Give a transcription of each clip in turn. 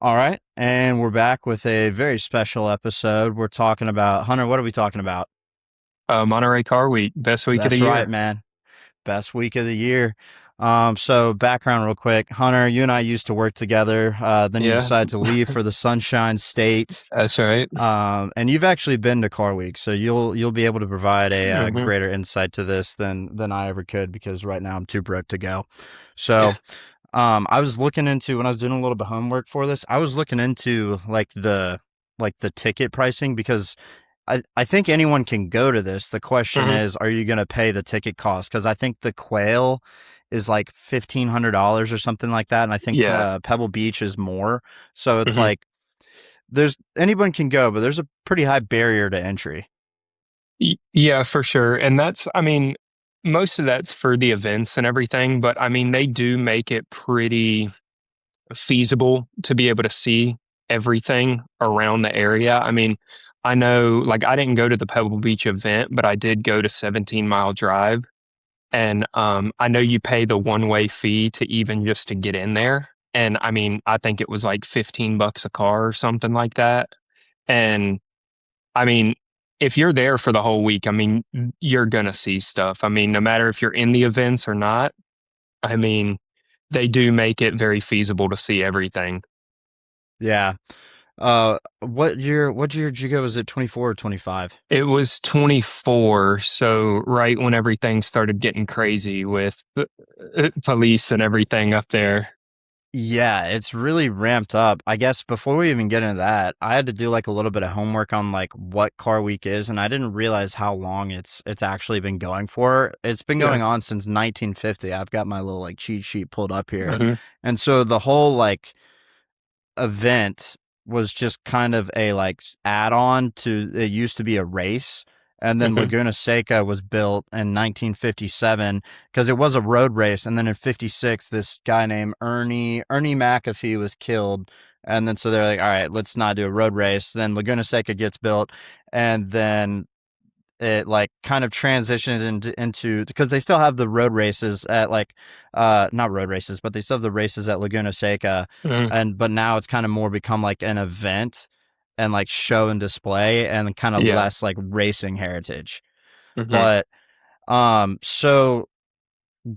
All right, and we're back with a very special episode. We're talking about Hunter. What are we talking about? Monterey Car Week, best week of the That's right, year. man. Best week of the year. So background real quick. Hunter, you and I used to work together. Then you Yeah, decided to leave for the Sunshine State. that's right. And you've actually been to Car Week, so you'll be able to provide a Hmm. greater insight to this than I ever could because right now I'm too broke to go. So Yeah. I was looking into when I was doing a little bit of homework for this. I was looking into like the ticket pricing because I think anyone can go to this. The question Hmm. is, are you going to pay the ticket cost? Because I think the Quail is like $1,500 or something like that, and I think Yeah. Pebble Beach is more. So it's Hmm. like there's anyone can go, but there's a pretty high barrier to entry. Yeah, for sure. And most of that's for the events and everything, but they do make it pretty feasible to be able to see everything around the area. I know, like, I didn't go to the Pebble Beach event, but I did go to 17 Mile Drive. And I know you pay the one-way fee to even just to get in there. And I think it was like 15 bucks a car or something like that. And I mean, if you're there for the whole week, you're gonna see stuff. No matter if you're in the events or not, I mean, they do make it very feasible to see everything. Yeah. What year did you go? Was it 24 or 25? It was 24, so right when everything started getting crazy with police and everything up there. Yeah, it's really ramped up. I guess before we even get into that, I had to do like a little bit of homework on like what Car Week is, and I didn't realize how long it's actually been going for. It's been Yeah. going on since 1950. I've got my little like cheat sheet pulled up here. Hmm. And so the whole like event was just kind of a like add-on to it used to be a race, and then Hmm. Laguna Seca was built in 1957 because it was a road race, and then in 56 this guy named Ernie McAfee was killed, and then so they're like, all right, let's not do a road race. Then Laguna Seca gets built, and then it like kind of transitioned into because they still have the road races at like not road races, but they still have the races at Laguna Seca, Hmm. and but now it's kind of more become like an event and like show and display and kind of Yeah. less like racing heritage. Hmm. But so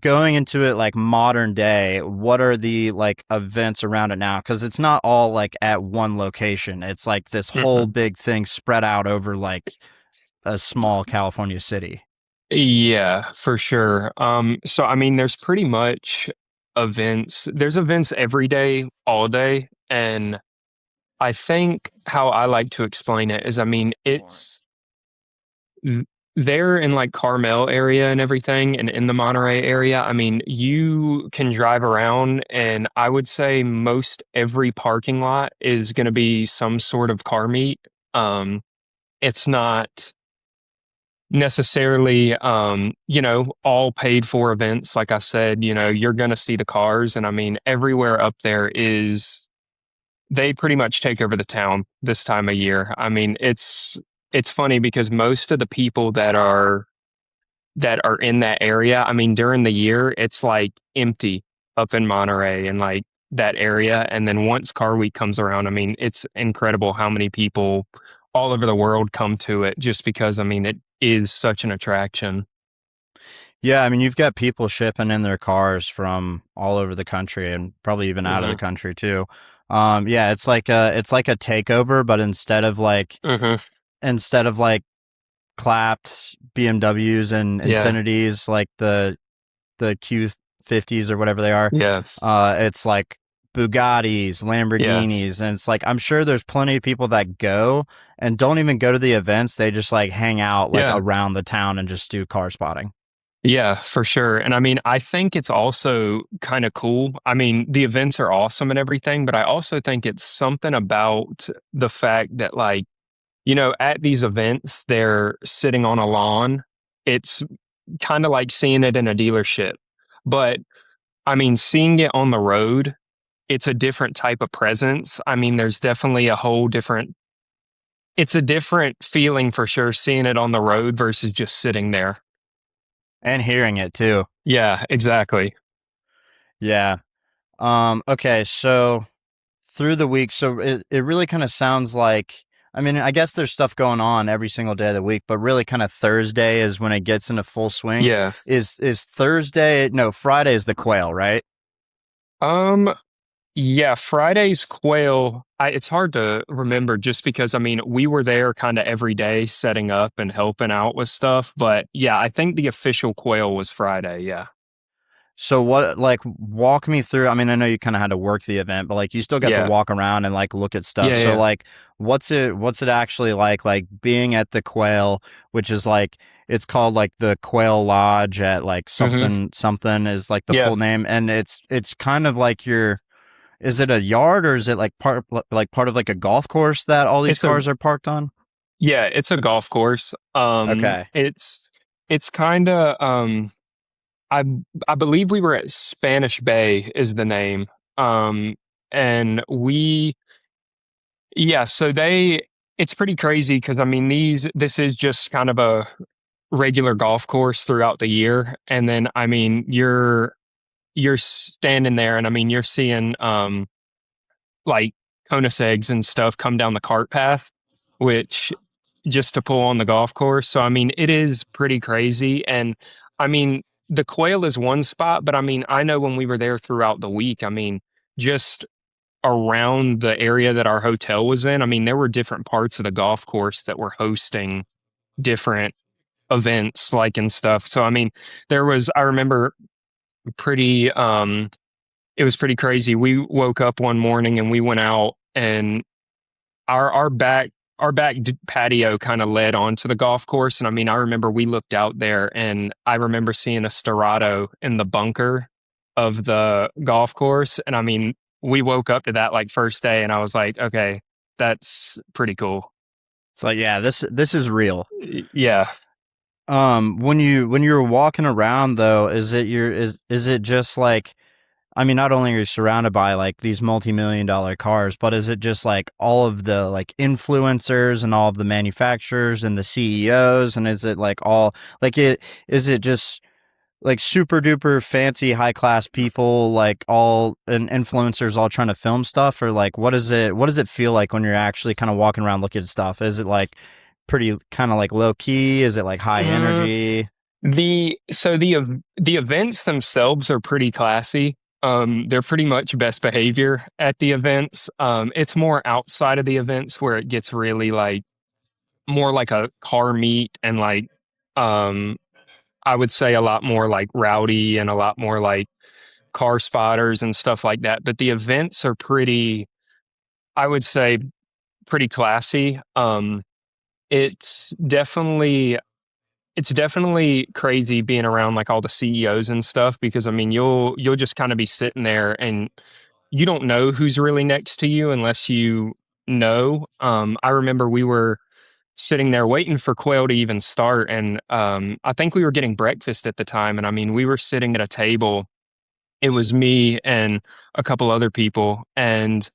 going into it like modern day, what are the like events around it now? Because it's not all like at one location. It's like this whole Hmm. big thing spread out over like a small California city. Yeah, for sure. So there's pretty much events. There's events every day, all day, and I think how I like to explain it is, it's there in like Carmel area and everything, and in the Monterey area. You can drive around, and I would say most every parking lot is going to be some sort of car meet. It's not necessarily all paid for events. Like I said, you're going to see the cars, and everywhere up there is they pretty much take over the town this time of year. It's funny because most of the people that are in that area, during the year it's like empty up in Monterey and like that area, and then once car week comes around, it's incredible how many people all over the world come to it, just because it is such an attraction. Yeah, I mean, you've got people shipping in their cars from all over the country and probably even out of the Hmm. country too. Yeah, it's like a takeover, but Hmm. instead of like clapped BMWs and Yeah. Infinities like the Q50s or whatever they are, Yes. it's like Bugattis, Yes. Lamborghinis, and it's like I'm sure there's plenty of people that go and don't even go to the events. They just like hang out like Yeah. around the town and just do car spotting. Yeah, for sure. And I think it's also kind of cool. The events are awesome and everything, but I also think it's something about the fact that, like, at these events, they're sitting on a lawn. It's kind of like seeing it in a dealership. But seeing it on the road, it's a different type of presence. There's definitely it's a different feeling for sure seeing it on the road versus just sitting there. And hearing it too. Yeah, exactly. Yeah. Okay, so through the week. So it really kind of sounds like, I mean, I guess there's stuff going on every single day of the week, but really kind of Thursday is when it gets into full swing. Yeah. Is Thursday, no, Friday is the Quail, right? Um, yeah, Friday's Quail, it's hard to remember just because, I mean, we were there kind of every day setting up and helping out with stuff. But yeah, I think the official Quail was Friday. Yeah. So what, like, walk me through, I mean, I know you kind of had to work the event, but like you still got to Yeah. walk around and like look at stuff. Yeah. So Yeah. like what's it actually like being at the Quail, which is like it's called like the Quail Lodge at like hmm something is like the Yeah. full name, and it's kind of like your, is it a yard or is it like part of like a golf course that all these It's a, cars are parked on? yeah, it's a golf course. Okay. It's kind of, I, I believe we were at Spanish Bay is the name. Um, and yeah, so it's pretty crazy because I mean, this is just kind of a regular golf course throughout the year. And then, I mean, you're standing there and I mean, you're seeing, like Koenigseggs and stuff come down the cart path, which just to pull on the golf course. So I mean, it is pretty crazy. And I mean, the Quail is one spot, but I mean, I know when we were there throughout the week, I mean, just around the area that our hotel was in, I mean, there were different parts of the golf course that were hosting different events, like and stuff. So I mean, I remember pretty it was pretty crazy. We woke up one morning and we went out and our back patio kind of led onto the golf course. And I mean, I remember we looked out there and I remember seeing a Storado in the bunker of the golf course. And I mean, we woke up to that like first day and I was like, okay, that's pretty cool. It's like, yeah, this is real. Yeah. When you're walking around though, is it just like, I mean, not only are you surrounded by like these multi-million dollar cars, but is it just like all of the like influencers and all of the manufacturers and the CEOs? And is it like all like is it just like super duper fancy high class people, like all and influencers all trying to film stuff? Or like what does it feel like when you're actually kind of walking around looking at stuff? Is it like pretty kind of like low key? Is it like high Mm, energy? the events themselves are pretty classy. They're pretty much best behavior at the events. It's more outside of the events where it gets really like more like a car meet and like um I would say a lot more like rowdy and a lot more like car spotters and stuff like that. But the events are pretty, I would say, pretty classy. It's definitely it's definitely crazy being around like all the CEOs and stuff because I mean you'll just kind of be sitting there and you don't know who's really next to you unless you know. I remember we were sitting there waiting for Quail to even start, and I think we were getting breakfast at the time, and I mean we were sitting at a table. It was me and a couple other people, and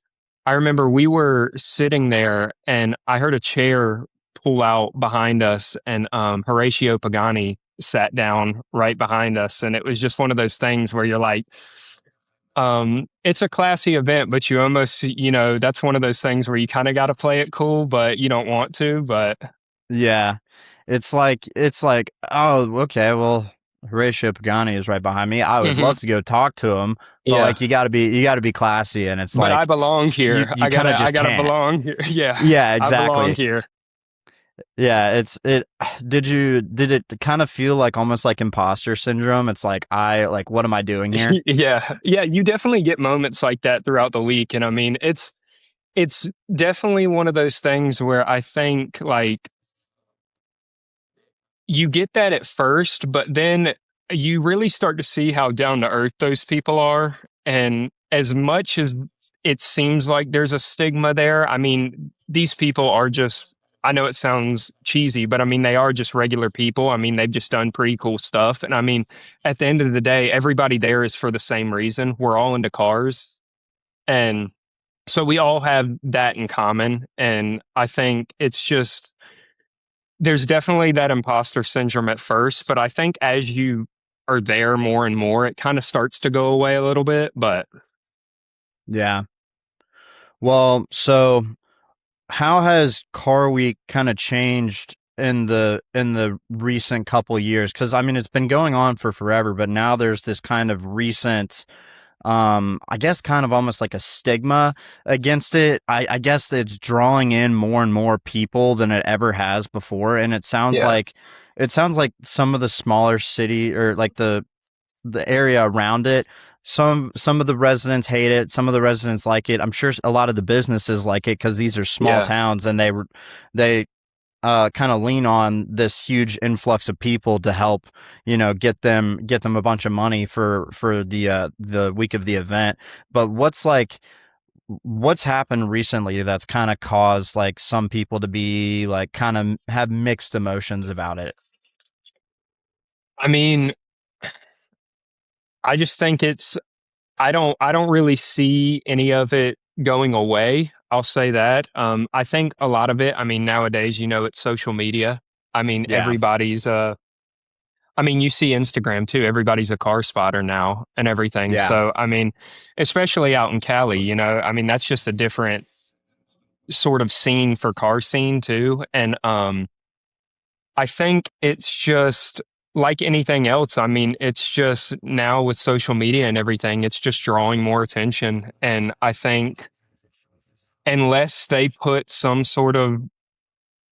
I remember we were sitting there, and I heard a chair pull out behind us, and Horatio Pagani sat down right behind us, and it was just one of those things where you're like, it's a classy event, but you almost, that's one of those things where you kind of got to play it cool, but you don't want to. But Yeah. It's like, oh, okay, well, Horatio Pagani is right behind me. I would Mhm. love to go talk to him, but Yeah, like you gotta be classy, and it's but I like belong here. you kind of I just gotta can't. belong here. Yeah, Yeah, I belong exactly. here. Yeah, did it kind of feel like almost like imposter syndrome? It's like I like what am I doing here? Yeah, yeah, you definitely get moments like that throughout the week, and I mean, it's definitely one of those things where I think like you get that at first, but then you really start to see how down to earth those people are. And as much as it seems like there's a stigma there, I mean, these people are just, I know it sounds cheesy, but I mean, they are just regular people. I mean, they've just done pretty cool stuff. And I mean, at the end of the day, everybody there is for the same reason. We're all into cars. And so we all have that in common. And I think it's just, there's definitely that imposter syndrome at first, but I think as you are there more and more, it kind of starts to go away a little bit. But Yeah. Well, so how has Car Week kind of changed in the recent couple years? Because I mean, it's been going on for forever, but now there's this kind of recent, I guess, kind of almost like a stigma against it. I guess it's drawing in more and more people than it ever has before, and Yeah. it sounds like some of the smaller city or like the area around it. Some of the residents hate it. Some of the residents like it. I'm sure a lot of the businesses like it because these are small Yeah. towns and they kind of lean on this huge influx of people to help get them a bunch of money for the week of the event. But what's happened recently that's kind of caused like some people to be like kind of have mixed emotions about it? I mean, I just think I don't really see any of it going away. I'll say that. I think a lot of it, I mean, nowadays, it's social media. I mean, Yeah, I mean, you see Instagram too. Everybody's a car spotter now and everything. yeah, So, I mean, especially out in Cali, I mean, that's just a different sort of scene for car scene too. And I think it's just like anything else. I mean, it's just now with social media and everything, it's just drawing more attention. And I think unless they put some sort of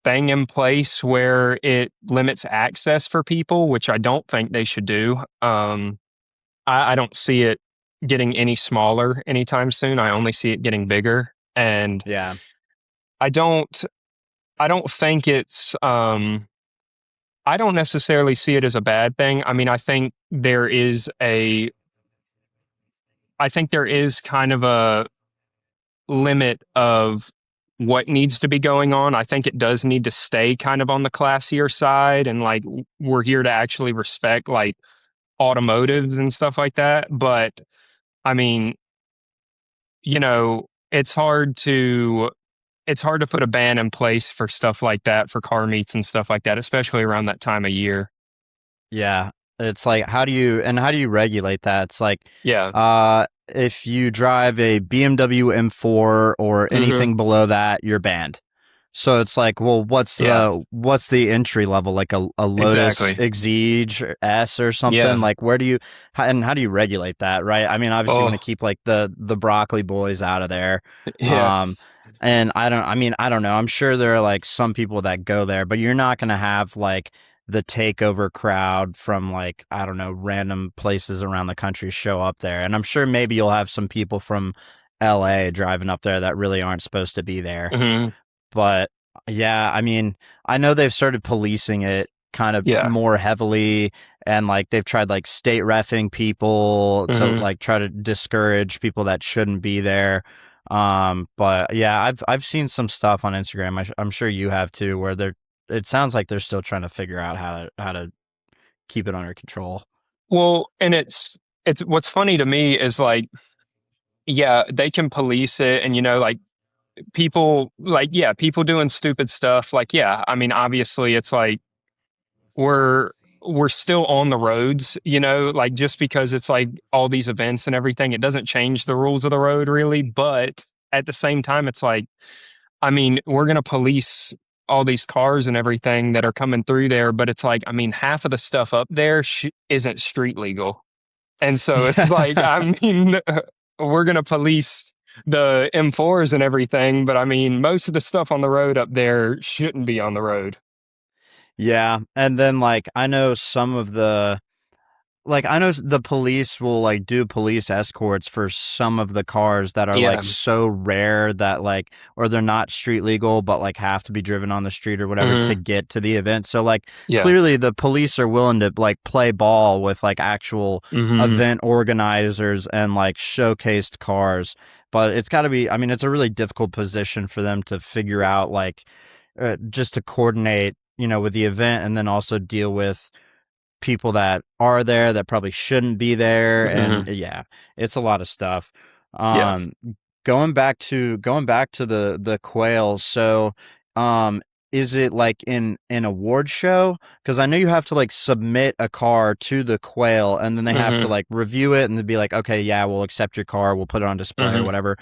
thing in place where it limits access for people, which I don't think they should do, I don't see it getting any smaller anytime soon. I only see it getting bigger. And yeah. I don't I don't think it's I don't necessarily see it as a bad thing. I mean, I think there is kind of a limit of what needs to be going on. I think it does need to stay kind of on the classier side and like we're here to actually respect like automotives and stuff like that. But I mean, you know, it's hard to put a ban in place for stuff like that for car meets and stuff like that, especially around that time of year. Yeah. It's like how do you regulate that? It's like Yeah. if you drive a BMW M4 or Hmm. anything below that, you're banned. So it's like, well, Yeah. what's the entry level like a Lotus Exactly. Exige or S or something? Yeah. Like where do you and how do you regulate that, right? I mean, obviously you want to Oh, keep like the broccoli boys out of there. yeah. Um and I don't know. I'm sure there are like some people that go there, but you're not going to have like the takeover crowd from like I don't know random places around the country show up there. And I'm sure maybe you'll have some people from LA driving up there that really aren't supposed to be there. Hmm. But yeah, I mean, I know they've started policing it kind of Yeah. more heavily and like they've tried like state refing people to Hmm. like try to discourage people that shouldn't be there. But yeah, I've seen some stuff on Instagram. I'm sure you have too, where it sounds like they're still trying to figure out how to keep it under control. Well, and it's what's funny to me is like, yeah, they can police it, and like people, like, yeah, people doing stupid stuff. Like, yeah, I mean, obviously, it's like we're we're still on the roads, like just because it's like all these events and everything, it doesn't change the rules of the road really. But at the same time, it's like, I mean, we're gonna police all these cars and everything that are coming through there, but it's like, I mean, half of the stuff up there isn't street legal. And so it's like, I mean, we're going to police the M4s and everything, but I mean, most of the stuff on the road up there shouldn't be on the road. Yeah, and then like I know some of the like I know the police will like do police escorts for some of the cars that are like Yeah. so rare that like or they're not street legal but like have to be driven on the street or whatever to Hmm. get to the event. So like Yeah. clearly the police are willing to like play ball with like actual Hmm. event organizers and like showcased cars. But it's got to be I mean it's a really difficult position for them to figure out like just to coordinate, with the event and then also deal with people that are there that probably shouldn't be there and Hmm. yeah it's a lot of stuff. Yeah. um going back to the quail, so is it like in an award show? Because I know you have to like submit a car to the Quail, and then they have to Hmm. like review it, and they'd be like, okay, yeah, we'll accept your car, we'll put it on display or Hmm. whatever.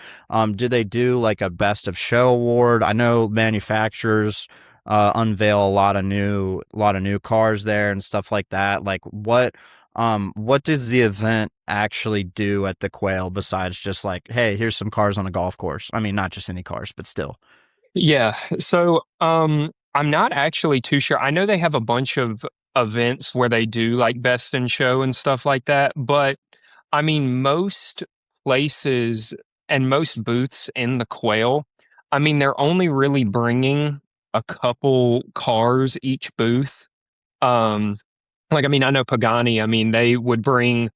Do they do like a best of show award? I know manufacturers unveil a lot of new cars there and stuff like that. Like what does the event actually do at the Quail besides just like, hey, here's some cars on a golf course? I mean, not just any cars, but still. Yeah. So, I'm not actually too sure. I know they have a bunch of events where they do like best in show and stuff like that, but I mean, most places and most booths in the Quail, I mean, they're only really bringing a couple cars each booth. Um, like, I mean, I know Pagani, I mean, they would bring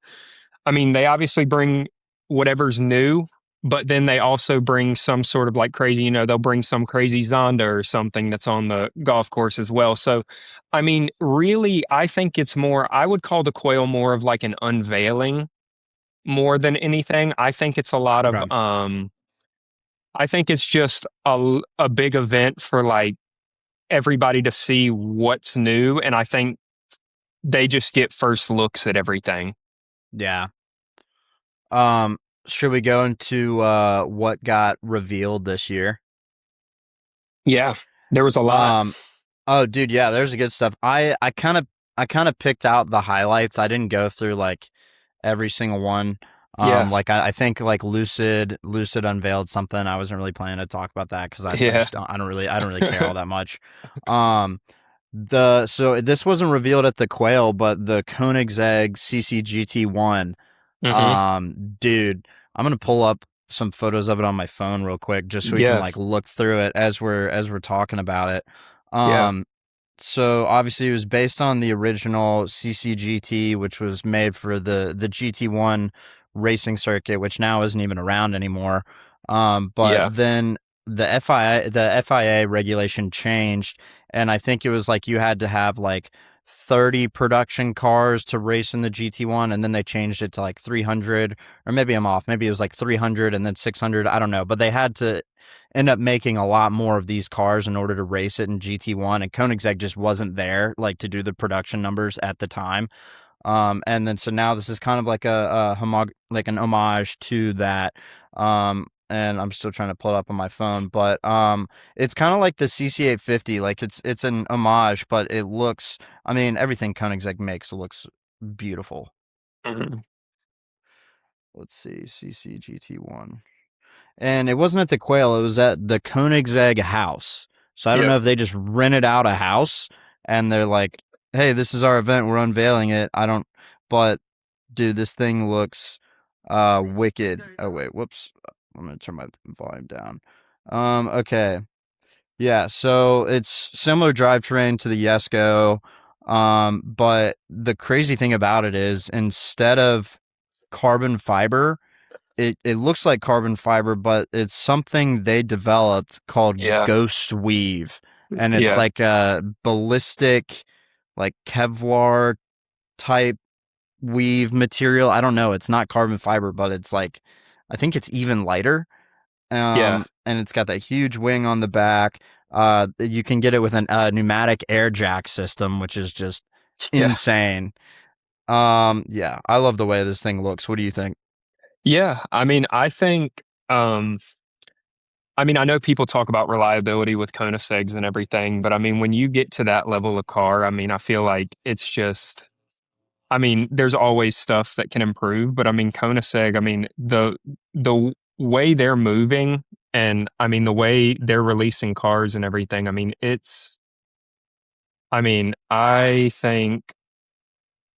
I mean, they obviously bring whatever's new, but then they also bring some sort of like crazy, they'll bring some crazy Zonda or something that's on the golf course as well. So, I mean, really, I think it's more, I would call the Quail more of like an unveiling more than anything. I think it's a lot of, Okay. I think it's just a big event for like everybody to see what's new. And I think they just get first looks at everything. Yeah. Um, should we go into what got revealed this year? Yeah, there was a lot. Um, oh, dude, yeah, there's the good stuff. I kind of picked out the highlights. I didn't go through like every single one. Yeah. Like I think like Lucid unveiled something. I wasn't really planning to talk about that because I Yeah. just I don't really care all that much. Um, so this wasn't revealed at the Quail, but the Koenigsegg CCGT1. Hmm. Dude, I'm gonna pull up some photos of it on my phone real quick just so we can Yeah. like look through it as we're talking about it. Yeah. Um, so obviously it was based on the original CCGT, which was made for the GT1 racing circuit, which now isn't even around anymore. But Yeah. then the FIA regulation changed, and I think it was like you had to have like 30 production cars to race in the GT1, and then they changed it to like 300, or maybe I'm off. Maybe it was like 300 and then 600. I don't know, but they had to end up making a lot more of these cars in order to race it in GT1, and Koenigsegg just wasn't there like to do the production numbers at the time. And then so now this is kind of like like an homage to that. And I'm still trying to pull it up on my phone, but it's kind of like the CC850. Like it's an homage, but it looks. I mean, everything Koenigsegg makes looks beautiful. Hmm. Let's see, CCGT1. And it wasn't at the Quail, it was at the Koenigsegg house. So I don't Yep. know if they just rented out a house and they're like, hey, this is our event, we're unveiling it. I don't, but dude, this thing looks wicked. Oh, wait, whoops. I'm going to turn my volume down. Okay. Yeah, so it's similar drivetrain to the Yesco. But the crazy thing about it is instead of carbon fiber, it looks like carbon fiber, but it's something they developed called Yeah. Ghost Weave, and it's Yeah. like a ballistic, like Kevlar type weave material. I don't know. It's not carbon fiber, but it's like I think it's even lighter. Yeah. And it's got that huge wing on the back. You can get it with a pneumatic air jack system, which is just Yeah. insane. Yeah, I love the way this thing looks. What do you think? Yeah. I mean, I mean, I know people talk about reliability with Koenigsegg's and everything, but I mean, when you get to that level of car, I mean, I feel like it's just, I mean, there's always stuff that can improve, but I mean, Koenigsegg, I mean, the way they're moving and I mean, the way they're releasing cars and everything, I mean, I think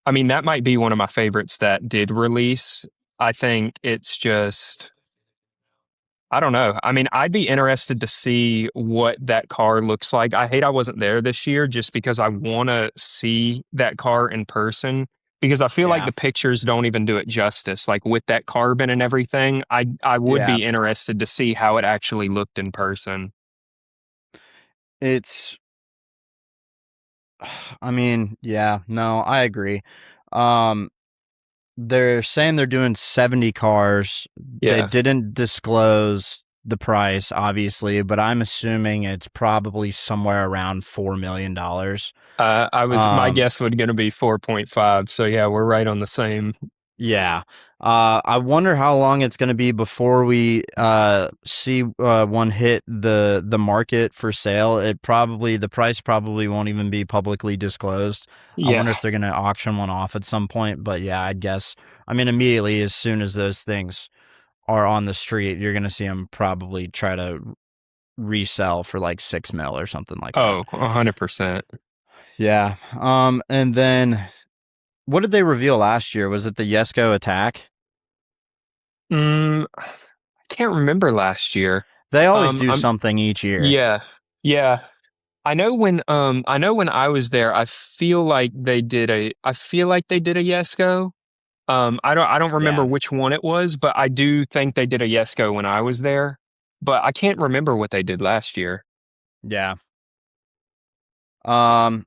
I mean, that might be one of my favorites that did release. I think it's just, I don't know. I mean, I'd be interested to see what that car looks like. I hate I wasn't there this year just because I want to see that car in person because I feel like Yeah, the pictures don't even do it justice. Like with that carbon and everything, I would yeah. be interested to see how it actually looked in person. It's I mean, yeah, no, I agree. Um, they're saying they're doing 70 cars. They Yeah. didn't disclose the price, obviously, but I'm assuming it's probably somewhere around $4 million. My Um, guess would going to be 4.5. So yeah, we're right on the same. yeah. I wonder how long it's going to be before we see one hit the market for sale. The price probably won't even be publicly disclosed. I Yeah. wonder if they're going to auction one off at some point. But yeah, I'd guess. I mean, immediately as soon as those things are on the street, you're going to see them probably try to resell for like 6 mil or something like that. Oh, 100%. Yeah. And then what did they reveal last year? Was it the Yesco attack? I can't remember last year. They always do I'm something each year. Yeah, yeah. I know when I was there, I feel like they did a Yesco. I don't remember Yeah. which one it was, but I do think they did a Yesco when I was there. But I can't remember what they did last year. Yeah. Um.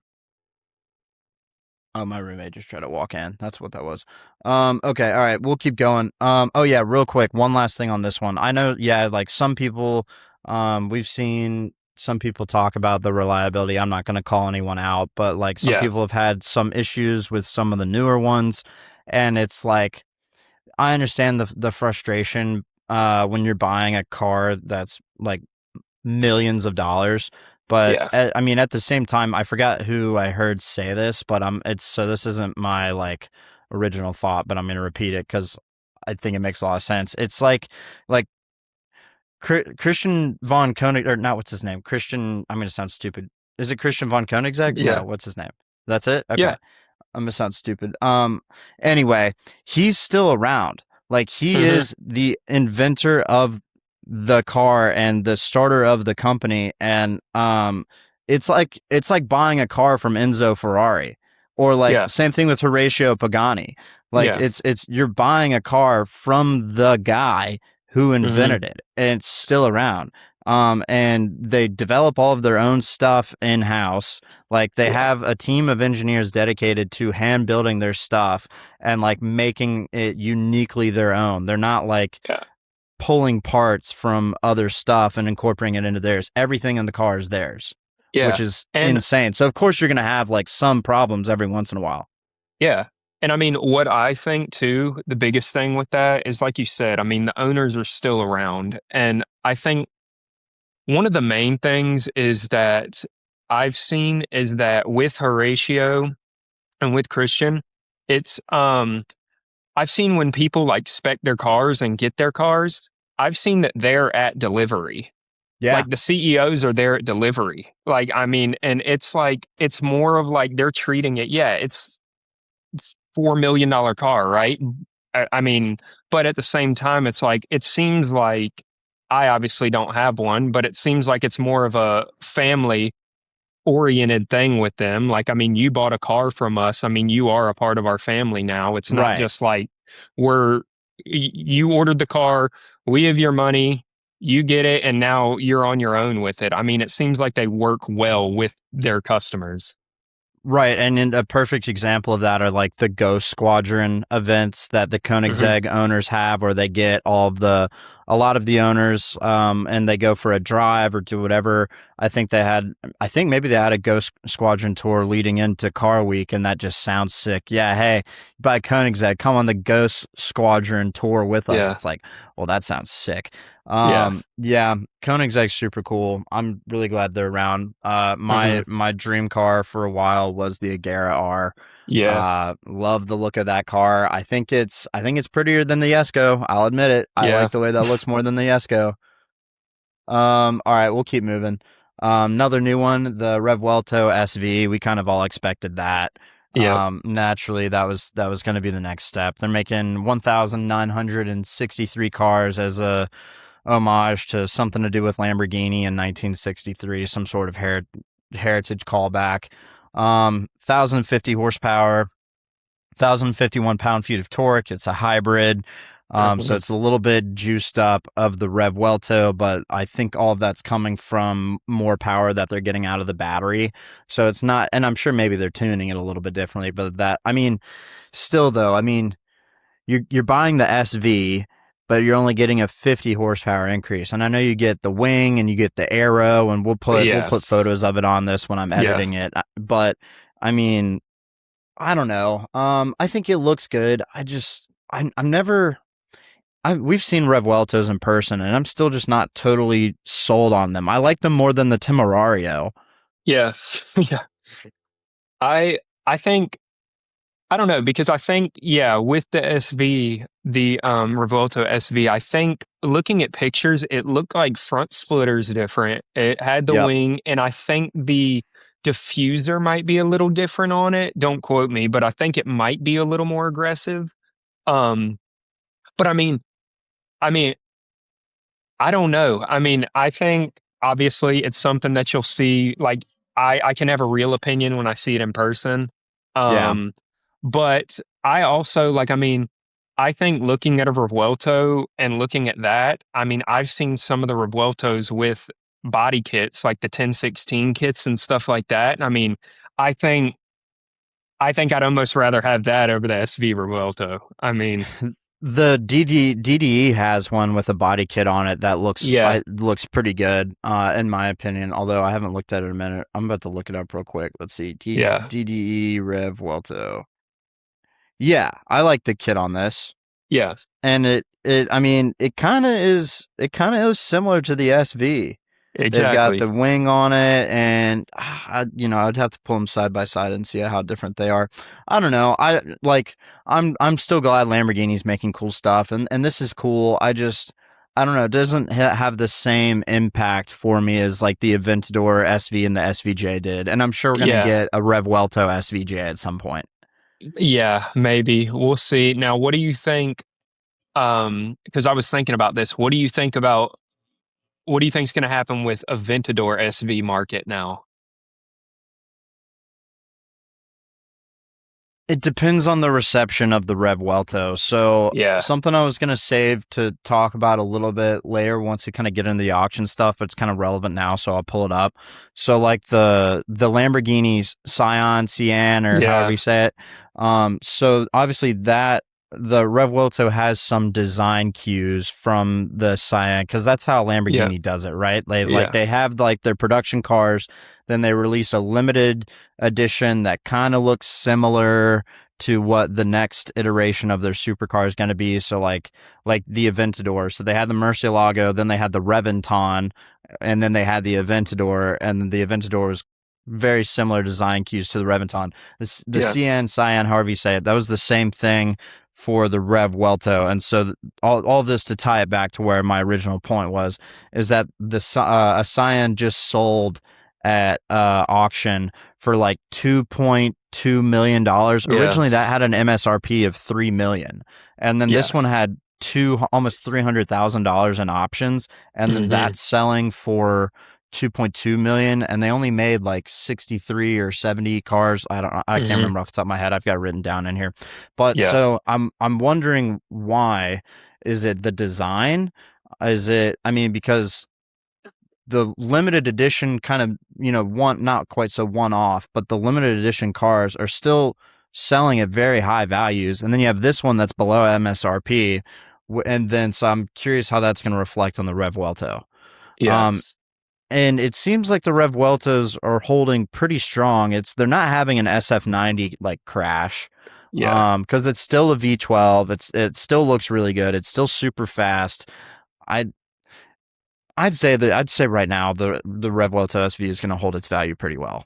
Oh, my roommate just tried to walk in. That's what that was. Okay. All right. We'll keep going. Oh yeah. Real quick. One last thing on this one. I know. Yeah. Like some people. We've seen some people talk about the reliability. I'm not going to call anyone out, but like some Yeah, people have had some issues with some of the newer ones, and it's like I understand the frustration. When you're buying a car that's like millions of dollars. But yeah, I mean, at the same time, I forgot who I heard say this, but it's so this isn't my like original thought, but I'm going to repeat it because I think it makes a lot of sense. It's like Christian von Koenig or not? What's his name? Christian. I'm going to sound stupid. Is it Christian von Koenigsegg? No. yeah, What's his name? That's it. Okay. yeah. I'm gonna sound stupid. Anyway, he's still around. Like he Hmm. is the inventor of the car and the starter of the company, and it's like buying a car from Enzo Ferrari, or like Yeah, same thing with Horatio Pagani. Like yeah. it's you're buying a car from the guy who Hmm. invented it, and it's still around. And they develop all of their own stuff in house, like they Yeah, have a team of engineers dedicated to hand building their stuff and like making it uniquely their own. They're not like yeah, pulling parts from other stuff and incorporating it into theirs. Everything in the car is theirs, which yeah. is And insane. So of course you're going to have like some problems every once in a while. yeah. And I mean, what I think too, the biggest thing with that is like you said, I mean, the owners are still around. And I think one of the main things is that I've seen is that with Horatio and with Christian, it's I've seen when people like spec their cars and get their cars, I've seen that they're at delivery. Yeah. Like the CEOs are there at delivery. Like I mean, and it's like it's more of like they're treating it, yeah, it's $4 million car, right? I mean, but at the same time, it's like it seems like I obviously don't have one, but it seems like it's more of a family oriented thing with them. Like, I mean, you bought a car from us. I mean, you are a part of our family now. It's not Right. just like we're, you ordered the car, we have your money, you get it, and now you're on your own with it. I mean, it seems like they work well with their customers. Right, and in a perfect example of that are like the Ghost Squadron events that the Hmm. Koenigsegg owners have, where they get a lot of the owners, and they go for a drive or do whatever. I think maybe they had a Ghost Squadron tour leading into Car Week, and that just sounds sick. Yeah, hey, by Koenigsegg, come on the Ghost Squadron tour with us. Yeah. It's like, well, that sounds sick. Yeah. Yeah, Koenigsegg's super cool. I'm really glad they're around. Hmm. My dream car for a while was the Agera R. Yeah. Love the look of that car. I think it's prettier than the Yesco. I'll admit it. I Yeah. like the way that looks more than the Yesco. All right, we'll keep moving. Another new one, the Revuelto SV. We kind of all expected that. Yep. Naturally, that was going to be the next step. They're making 1,963 cars as a homage to something to do with Lamborghini in 1963, some sort of heritage callback. 1,050 horsepower, 1,051 pound-feet of torque. It's a hybrid. So it's a little bit juiced up of the Revuelto, but I think all of that's coming from more power that they're getting out of the battery. So it's not, and I'm sure maybe they're tuning it a little bit differently, but I mean, still though, I mean, you're buying the SV. but you're only getting a 50 horsepower increase. And I know you get the wing and you get the arrow, and we'll put Yes. photos of it on this when I'm Yeah. editing it. But I mean, I don't know. I think it looks good. I'm never. We've seen Revueltos in person, and I'm still just not totally sold on them. I like them more than the Temerario. Yes. Yeah. I think I don't know because I think yeah, with the SV, the Revuelto SV, I think looking at pictures, it looked like front splitter's different. It had the Yep. wing, and I think the diffuser might be a little different on it. Don't quote me, but I think it might be a little more aggressive. Um, but I mean, I don't know. I mean, I think obviously it's something that you'll see. Like, I can have a real opinion when I see it in person. Yeah. Um, but I also like, I mean, I think looking at a Revuelto and looking at that, I mean, I've seen some of the Revueltos with body kits, like the 1016 kits and stuff like that. And I mean, I think I think I'd almost rather have that over the SV Revuelto. I mean, The DDE has one with a body kit on it that yeah, looks pretty good, in my opinion. Although I haven't looked at it in a minute. I'm about to look it up real quick. Let's see. yeah, DDE Rev Welto. Yeah, I like the kit on this, yeah, and I mean, it kind of is similar to the SV. They've got exactly. the wing on it, and I'd have to pull them side by side and see how different they are. I don't know. I'm still glad Lamborghini's making cool stuff, and this is cool. I don't know. It doesn't have the same impact for me as like the Aventador SV and the SVJ did, and I'm sure we're gonna Yeah. get a Revuelto SVJ at some point. Yeah, maybe. We'll see. Now, what do you think? Because I was thinking about this. What do you think's going to happen with Aventador SV market now? It depends on the reception of the Revuelto. So Yeah, something I was gonna save to talk about a little bit later once we kind of get into the auction stuff, but it's kind of relevant now, so I'll pull it up. So like the Lamborghini's Scion, Cyan, or however yeah, you say it. So obviously that the Revuelto has some design cues from the Cyan because that's how yeah, Lamborghini does it, right? yeah, They have like their production cars, then they release a limited edition that kind of looks similar to what the next iteration of their supercar is going to be. So like the Aventador. So they had the Murcielago, then they had the Reventon, and then they had the Aventador, and the Aventador was very similar design cues to the Reventon. The yeah, Cyan, Cyan, however you say it, that was the same thing for the Rev Welto. And so all of this to tie it back to where my original point was, is that a Cyan just sold at auction for like $2.2 million. yeah, Originally, that had an MSRP of $3 million, and then this yeah. one had almost $300,000 in options, and then Hmm. that's selling for 2.2 million, and they only made like 63 or 70 cars. I can't Hmm. remember off the top of my head. I've got it written down in here. But Yeah, so I'm wondering why. Is it the design? Is it, I mean, because the limited edition kind of, one, not quite so one off, but the limited edition cars are still selling at very high values. And then you have this one that's below MSRP. And then, so I'm curious how that's going to reflect on the Rev Welto. yeah, Um, and it seems like the Rev Weltos are holding pretty strong. They're not having an SF90 like crash. yeah, Because it's still a V12. It still looks really good. It's still super fast. I I'd say right now the Revuelto SV is going to hold its value pretty well.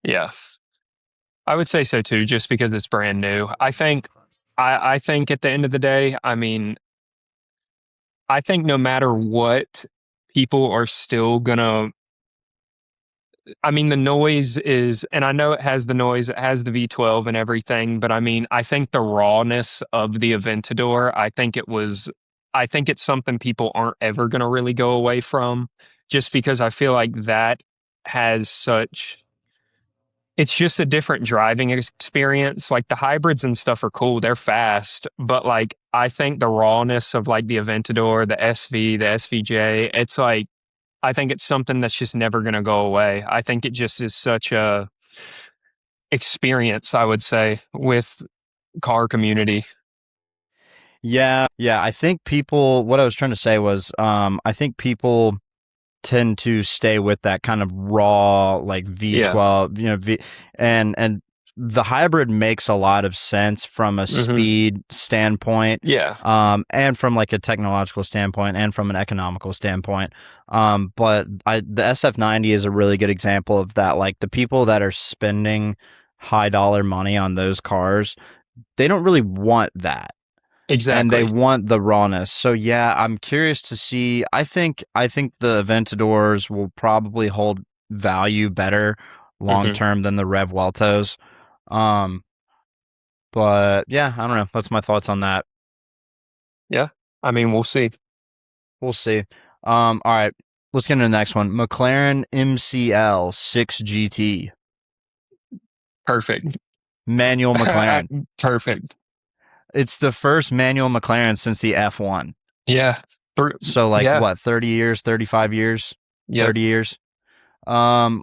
yeah. I would say so too, just because it's brand new. I think at the end of the day, I mean, I think no matter what, people are still gonna I mean, the noise is, and I know it has the noise, it has the V12 and everything, but I mean, I think the rawness of the Aventador, I think it's something people aren't ever going to really go away from, just because I feel like that has such, it's just a different driving experience. Like the hybrids and stuff are cool, they're fast, but like, I think the rawness of like the Aventador, the SV, the SVJ, it's like, I think it's something that's just never going to go away. I think it just is such a experience, I would say, with car community. Yeah. I think people. What I was trying to say was, I think people tend to stay with that kind of raw like Yeah. V12, and the hybrid makes a lot of sense from a Hmm. speed standpoint, Yeah. and from like a technological standpoint and from an economical standpoint. But the SF90 is a really good example of that. Like the people that are spending high dollar money on those cars, they don't really want that, and they Exactly. want the rawness. So yeah, I'm curious to see. I think the Aventadors will probably hold value better long Hmm. term than the Revueltos. Um, but yeah, I don't know. That's my thoughts on that. Yeah. I mean, we'll see. We'll see. All right, let's get into the next one. McLaren MCL 6 GT, Perfect. manual McLaren. Perfect. It's the first manual McLaren since the F1. Yeah. So like Yeah. what, 30 years, 35 years, Yep. 30 years?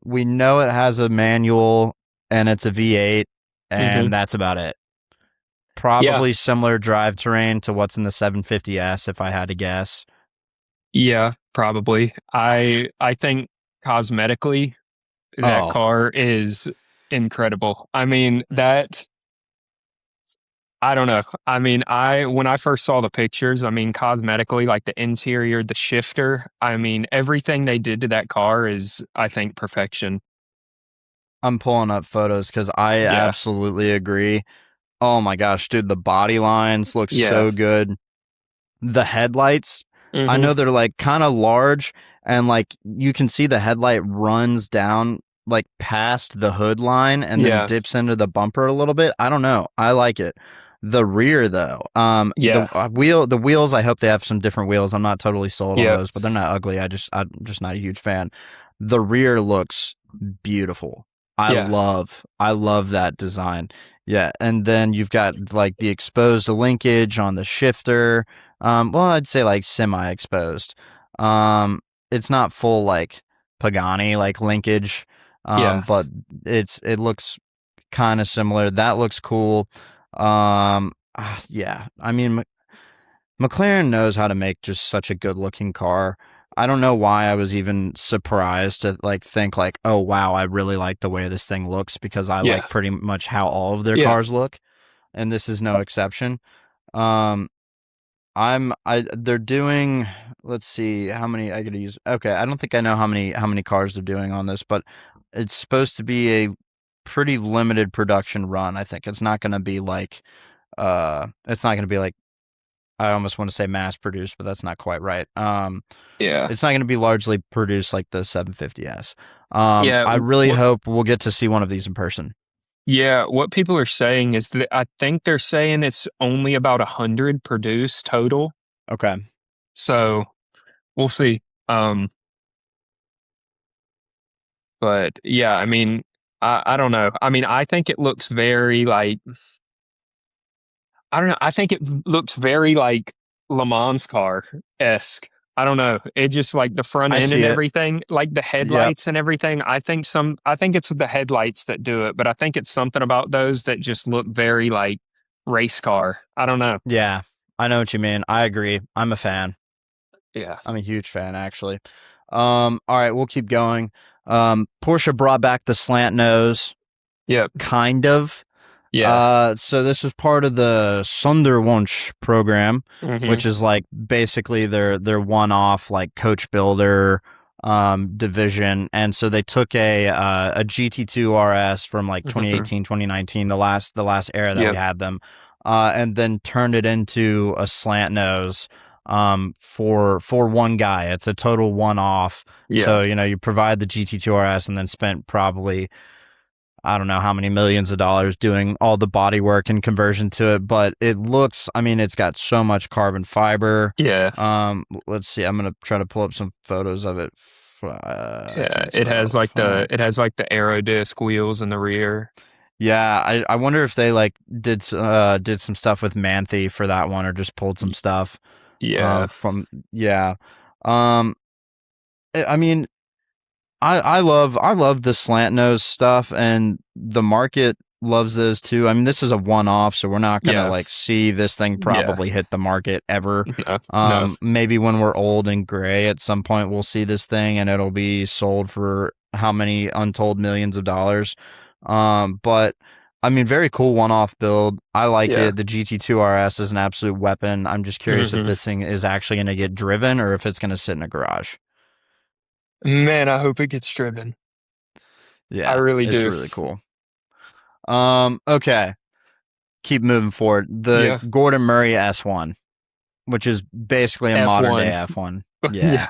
We know it has a manual and it's a V8, Hmm. and that's about it. Yeah. Probably similar drivetrain to what's in the 750S, if I had to guess. Yeah, probably. I think cosmetically that Oh, car is incredible. I mean, that I don't know. I mean, I when I first saw the pictures, I mean, cosmetically, like the interior, the shifter, I mean, everything they did to that car is, I think, perfection. I'm pulling up photos because I Yeah. absolutely agree. Oh my gosh, dude, the body lines look Yeah. so good. The headlights, I Hmm. know they're like kind of large, and like you can see the headlight runs down like past the hood line and then Yeah. dips into the bumper a little bit. I don't know. I like it. The rear though, Yeah. the wheels, I hope they have some different wheels. I'm not totally sold on Yep. those, but they're not ugly. I'm just not a huge fan. The rear looks beautiful. Yeah. I love that design. Yeah, and then you've got like the exposed linkage on the shifter. Well, I'd say like semi-exposed. It's not full like Pagani like linkage, Yeah. but it looks kind of similar. That looks cool. Yeah, I mean, McLaren knows how to make just such a good-looking car. I don't know why I was even surprised to like think like, oh wow, I really like the way this thing looks, because I Yeah. like pretty much how all of their Yeah. cars look, and this is no exception. Um, they're doing, let's see how many I gotta use. Okay, I don't think I know how many cars they're doing on this, but it's supposed to be a pretty limited production run. I think it's not gonna be like, I almost want to say mass produced, but that's not quite right. Yeah. It's not gonna be largely produced like the 750S. Yeah. I really hope we'll get to see one of these in person. Yeah, what people are saying is that I think they're saying it's only about 100 produced total. Okay. So we'll see. Um, but yeah, I mean, I don't know. I mean, I think it looks very like I don't know. I think it looks very like Le Mans car esque. I don't know. It just like the front I end and see it. everything, like the Yep. headlights and everything. I think it's the headlights that do it, but I think it's something about those that just look very like race car. I don't know. Yeah. I know what you mean. I agree. I'm a fan. Yeah. I'm a huge fan, actually. All right, we'll keep going. Porsche brought back the slant nose, Yep. kind of. Yeah. So this was part of the Sonderwunsch program, Hmm. which is like basically their one-off like coach builder division. And so they took a GT2 RS from like Hmm. 2018, 2019, the last era that we Yep. had them, and then turned it into a slant nose for one guy. It's a total one-off. Yeah. So, you provide the GT2 RS and then spent probably, I don't know how many millions of dollars doing all the body work and conversion to it, but it looks, I mean, it's got so much carbon fiber. Yeah. Let's see. I'm going to try to pull up some photos of it. I Yeah. can't spell. It has like the aero disc wheels in the rear. Yeah, I wonder if they like did some stuff with Manthe for that one, or just pulled some Y- stuff Yeah. from, yeah. Um I mean, I love the slant nose stuff, and the market loves those too. I mean, this is a one-off, so we're not gonna Yeah. like see this thing Yeah. probably hit the market ever. No. No. Maybe when we're old and gray at some point, we'll see this thing and it'll be sold for how many untold millions of dollars. But I mean, very cool one-off build. I like Yeah. it. The GT2 RS is an absolute weapon. I'm just curious if hmm this thing is actually going to get driven or if it's going to sit in a garage. Man, I hope it gets driven. I Yeah, really it's do. really cool. Okay. Keep moving forward. The Yeah. Gordon Murray S1, which is basically a modern day F1. F1. Yeah. Yeah.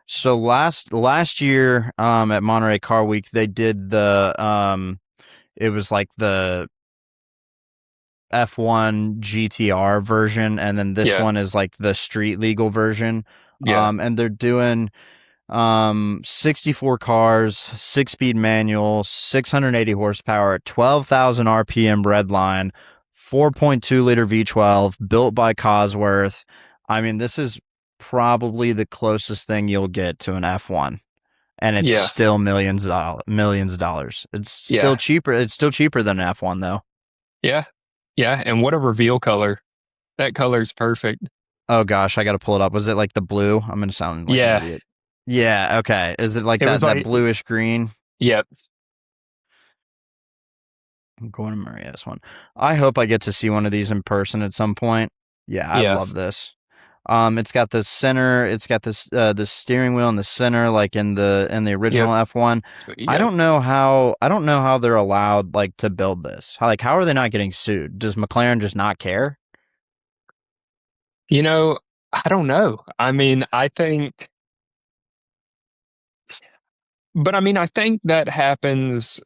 So last year at Monterey Car Week they did the it was like the F1 GTR version, and then this Yeah. one is like the street legal version. Yeah. And they're doing 64 cars, 6-speed manual, 680 horsepower, 12,000 RPM redline, 4.2 liter V12, built by Cosworth. I mean, this is probably the closest thing you'll get to an F1, and it's Yeah. still millions of dollars. It's still Yeah. cheaper. It's still cheaper than an F1 though. Yeah. Yeah. And what a reveal color. That color's perfect. Oh gosh, I got to pull it up. Was it like the blue? I'm going to sound like an Yeah. idiot. Yeah, okay. Is it like It was that like, bluish green? yep. I'm going to Murray S1. I hope I get to see one of these in person at some point. Yeah, I Yeah. love this. It's got the center. It's got this the steering wheel in the center, like in the original Yep. F1. I Yep. don't know how they're allowed like to build this. How are they not getting sued? Does McLaren just not care? You know, I don't know. I mean, I think that happens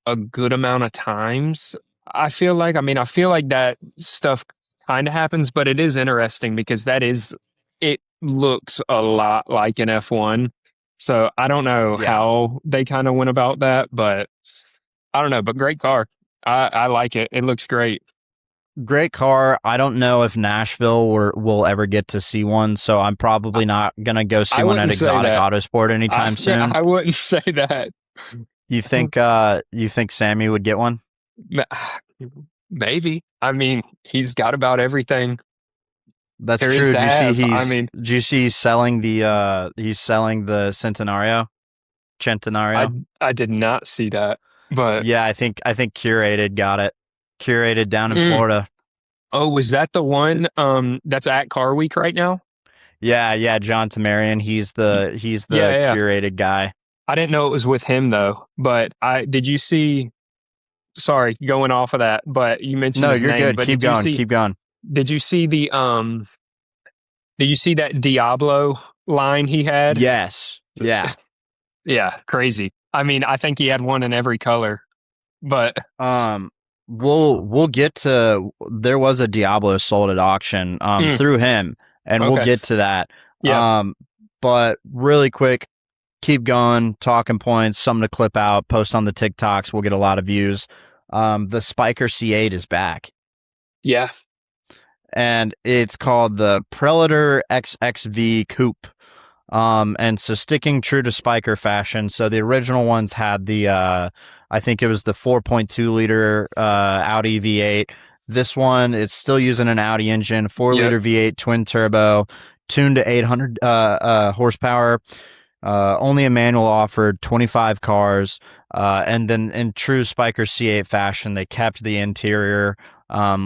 a good amount of times. I feel like that stuff kind of happens, but it is interesting because it looks a lot like an F1. So I don't know Yeah. how they kind of went about that, but I don't know, but great car. I like it. It looks great. Great car. I don't know if Nashville will ever get to see one, so I'm probably not gonna go see I one at wouldn't say Exotic that. Autosport anytime soon. I wouldn't say that. You think Sammy would get one? Maybe. I mean, he's got about everything That's there is true. to have. I mean, Did you see he's selling the I Centenario? I did not see that, but Yeah, I think Curated got it. Curated down in mm. Florida. Oh, was that the one that's at Car Week right now? Yeah, John Tamarian. Y- He's Yeah, the yeah. Curated guy. I didn't know it was with him though, but I did you see sorry, going off of that, but you mentioned No, his you're name, good. but Keep going. Keep going. did you see the did you see that Diablo line he had? Yes. Yeah. Yeah, crazy. I mean, I think he had one in every color, but Um, we'll get to. There was a Diablo sold at auction mm, through him, and we'll okay. get to that. Yeah. But really quick, keep going. Talking points, something to clip out, post on the TikToks. We'll get a lot of views. The Spiker C8 is back, Yeah. and it's called the Preliator XXV Coupe. And so sticking true to Spiker fashion. So the original ones had the, I think it was the 4.2 liter, Audi V8. This one, it's still using an Audi engine, 4 Yep. liter V8 twin turbo, tuned to 800, horsepower. Only a manual offered, 25 cars. And then in true Spiker C8 fashion, they kept the interior,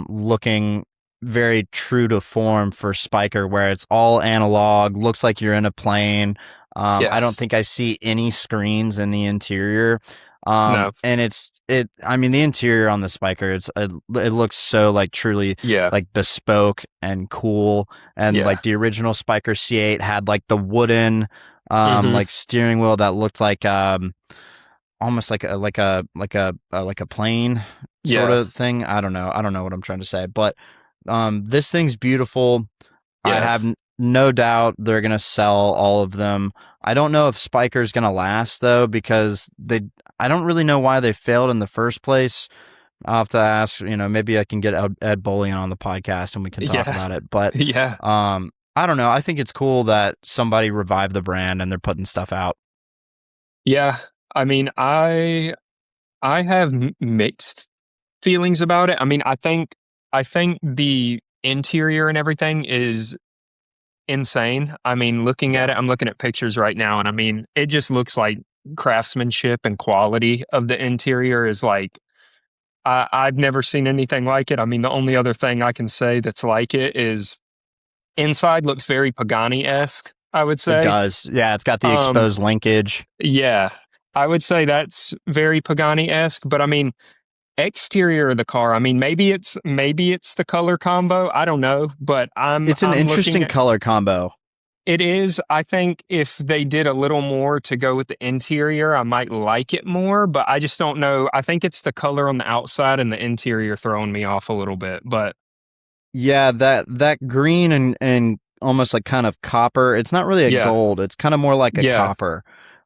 looking very true to form for Spiker, where it's all analog, looks like you're in a plane. I don't Yes. think I see any screens in the interior. No. And I mean, the interior on the Spiker, it looks so like truly Yeah. like bespoke and cool. And Yeah. like the original Spiker C8 had like the wooden, Mhm. like steering wheel that looked like, almost like a plane sort Yeah. of thing. I don't know what I'm trying to say, but this thing's beautiful. I Yeah. have no doubt they're gonna sell all of them. I don't know if Spiker's gonna last though, because I don't really know why they failed in the first place. I'll have to ask. Maybe I can get Ed Bolian on the podcast and we can talk Yeah. about it. But Yeah. I don't know. I think it's cool that somebody revived the brand and they're putting stuff out. Yeah. I mean, I have mixed feelings about it. I mean, I think the interior and everything is insane. I mean, looking at Yeah. it, I'm looking at pictures right now, and I mean, it just looks like craftsmanship and quality of the interior is like I've never seen anything like it. I mean, the only other thing I can say that's like it is inside looks very Pagani-esque, I would It say. does. Yeah, it's got the Um, exposed linkage. yeah, I would say that's very Pagani-esque, but I mean, exterior of the car, I mean, maybe it's the color combo. I don't know, but I'm It's an I'm looking interesting at color combo. it is. I think if they did a little more to go with the interior, I might like it more, but I just don't know. I think it's the color on the outside and the interior throwing me off a little bit. But Yeah, that green and almost like kind of copper. It's not really a yeah, gold. It's kind of more like a yeah, copper.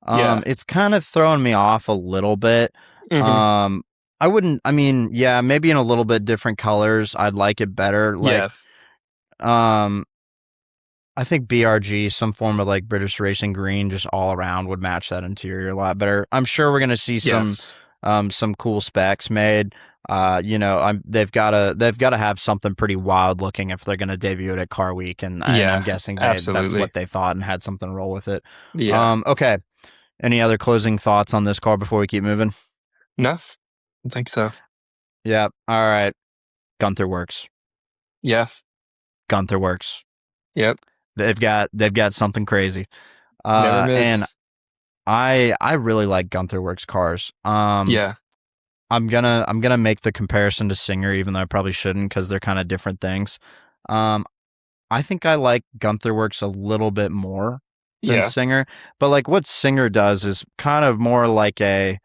yeah. It's kind of throwing me off a little bit. Hmm. Um, I wouldn't. I mean, yeah, maybe in a little bit different colors, I'd like it better. Like, Yeah, um, I think BRG, some form of like British Racing Green, just all around would match that interior a lot better. I'm sure we're gonna see yeah, some cool specs made. They've gotta have something pretty wild looking if they're gonna debut it at Car Week, and I'm yeah, guessing that's absolutely. what they thought and had something to roll with it. Yeah. Okay. Any other closing thoughts on this car before we keep moving? No, I think so. Yeah. All right. Gunther Works. Yeah. Gunther Works. Yep. They've got something crazy. Never And miss. I really like Gunther Works cars. Yeah. I'm gonna make the comparison to Singer, even though I probably shouldn't because they're kind of different things. Um, I think I like Gunther Works a little bit more than Yeah. Singer, but like what Singer does is kind of more like I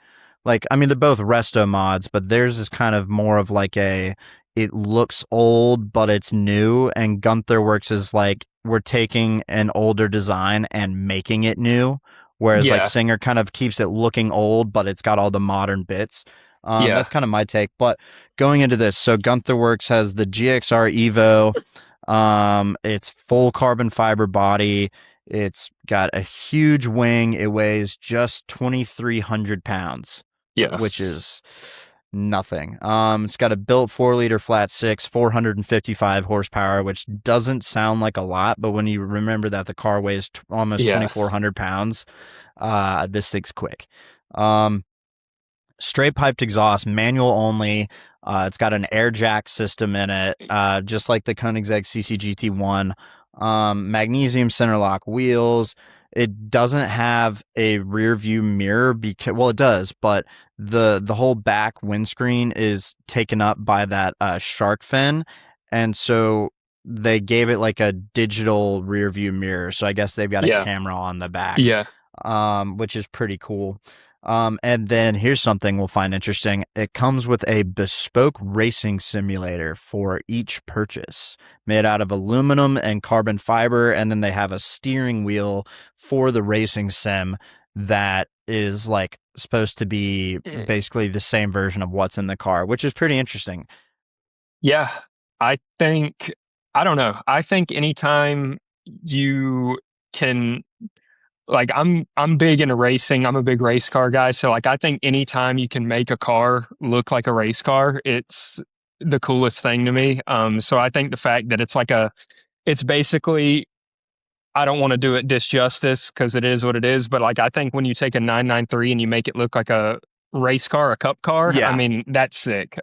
mean they're both resto mods, but theirs is kind of more of like it looks old but it's new, and Gunther Works is like we're taking an older design and making it new, whereas like Yeah. Singer kind of keeps it looking old but it's got all the modern bits. Yeah. That's kind of my take. But going into this, so Gunther Works has the GXR Evo. It's full carbon fiber body. It's got a huge wing. It weighs just 2,300 pounds, Yeah. which is nothing. It's got a built 4-liter flat six, 455 horsepower, which doesn't sound like a lot, but when you remember that the car weighs almost Yeah. 2,400 pounds, this thing's quick. Um, Straight piped exhaust, manual only. It's got an air jack system in it, just like the Koenigsegg CCGT1. Magnesium center lock wheels. It doesn't have a rear view mirror because, well, it does, but the whole back windscreen is taken up by that shark fin, and so they gave it like a digital rear view mirror. So I guess they've got a Yeah. camera on the back, Yeah. which is pretty cool. And then here's something we'll find interesting. It comes with a bespoke racing simulator for each purchase, made out of aluminum and carbon fiber. And then they have a steering wheel for the racing sim that is like supposed to be basically the same version of what's in the car, which is pretty interesting. Yeah. I think, I don't know. I think anytime you can, like, I'm big into racing. I'm a big race car guy. So like I think anytime you can make a car look like a race car, it's the coolest thing to me. So I think the fact that it's basically, I don't want to do it disjustice because it is what it is, but like I think when you take a 993 and you make it look like a race car, a cup car, I Yeah. mean, that's sick.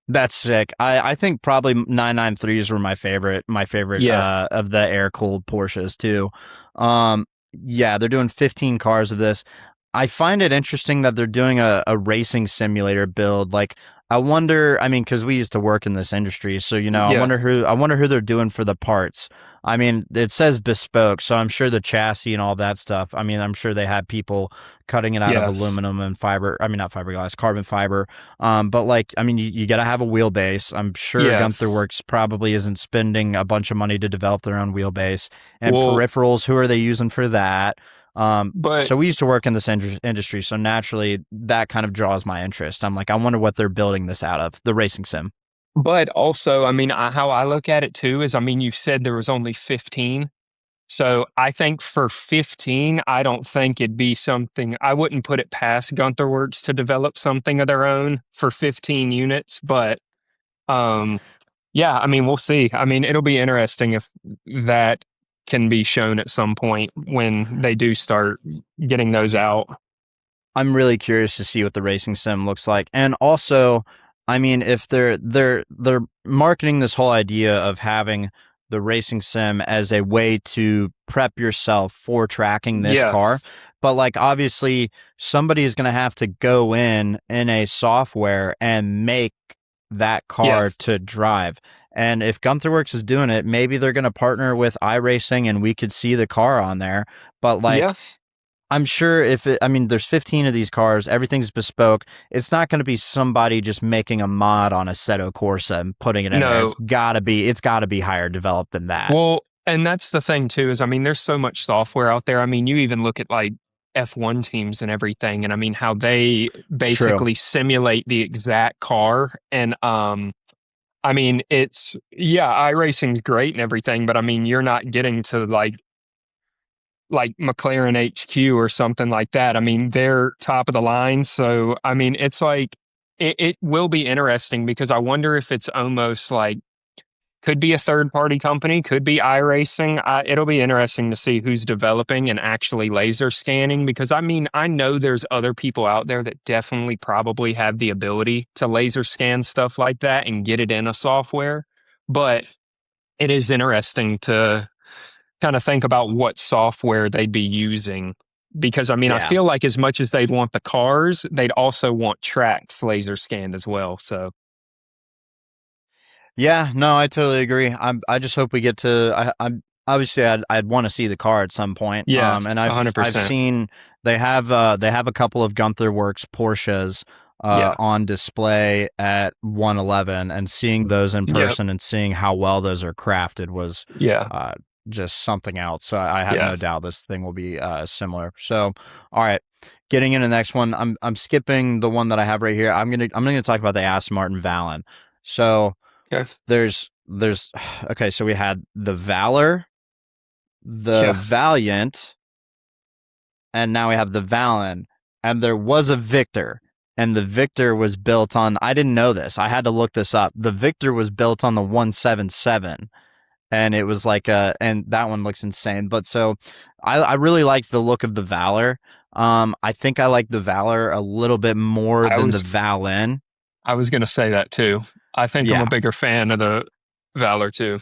That's sick. I think probably 993s were my favorite Yeah. of the air cooled Porsches too. Yeah, they're doing 15 cars of this. I find it interesting that they're doing a racing simulator build. Like I wonder, I mean, because we used to work in this industry, so I Yeah. wonder who they're doing for the parts. I mean, it says bespoke, so I'm sure the chassis and all that stuff. I mean, I'm sure they had people cutting it out of Yeah. aluminum and fiber. I mean, not fiberglass, carbon fiber. But like, I mean, you got to have a wheelbase. I'm sure Yeah. Gunther Works probably isn't spending a bunch of money to develop their own wheelbase and Well, peripherals. Who are they using for that? but So we used to work in this industry, so naturally that kind of draws my interest. I'm like, I wonder what they're building this out of, the racing sim. but also, I mean, how I look at it too is, I mean, you said there was only 15. So I think for 15, I don't think it'd be something, I wouldn't put it past Guntherworks to develop something of their own for 15 units. But um, yeah, I mean, we'll see. I mean, it'll be interesting if that can be shown at some point when they do start getting those out. I'm really curious to see what the racing sim looks like. And also, I mean, if they're marketing this whole idea of having the racing sim as a way to prep yourself for tracking this Yeah. car, but like obviously somebody is going to have to go in a software and make that Yeah. car to drive. And if Guntherworks is doing it, maybe they're going to partner with iRacing and we could see the car on there. But like Yes. I'm sure if it, I mean, there's 15 of these cars, everything's bespoke. It's not going to be somebody just making a mod on a Assetto Corsa and putting it in there. No. It's got to be higher developed than that. Well, and that's the thing too, is I mean, there's so much software out there. I mean, you even look at like F1 teams and everything, and I mean how they It's true. basically simulate the exact car. And I mean, it's yeah, iRacing's great and everything, but I mean, you're not getting to like McLaren HQ or something like that. I mean, they're top of the line. So I mean, it's like it will be interesting because I wonder if it's almost like could be a third party company, could be iRacing. It'll be interesting to see who's developing and actually laser scanning because I mean, I know there's other people out there that definitely probably have the ability to laser scan stuff like that and get it in a software. But it is interesting to kind of think about what software they'd be using. Because I mean, I Yeah. feel like as much as they'd want the cars, they'd also want tracks laser scanned as well. So, Yeah, no, I totally agree. I just hope we get to. I'm obviously I'd want to see the car at some point. yeah, And I've 100%. seen they have a couple of Gunther Works Porsches Yeah. on display at 111, and seeing those in Yep. person and seeing how well those are crafted was Yeah. uh, just something else. So I have Yeah. no doubt this thing will be similar. So all right. Getting into the next one, I'm skipping the one that I have right here. I'm gonna talk about the Aston Martin Valen. So Yes. there's okay, so we had the Valor, the Yes. Valiant, and now we have the Valen. And there was a Victor, and the Victor was built on, I didn't know this. I had to look this up. The Victor was built on the 177, and it was like and that one looks insane. But so I really liked the look of the Valor. I think I like the Valor a little bit more I than the was Valen. I was gonna say that too. I think I'm a Yeah. bigger fan of the Valor too.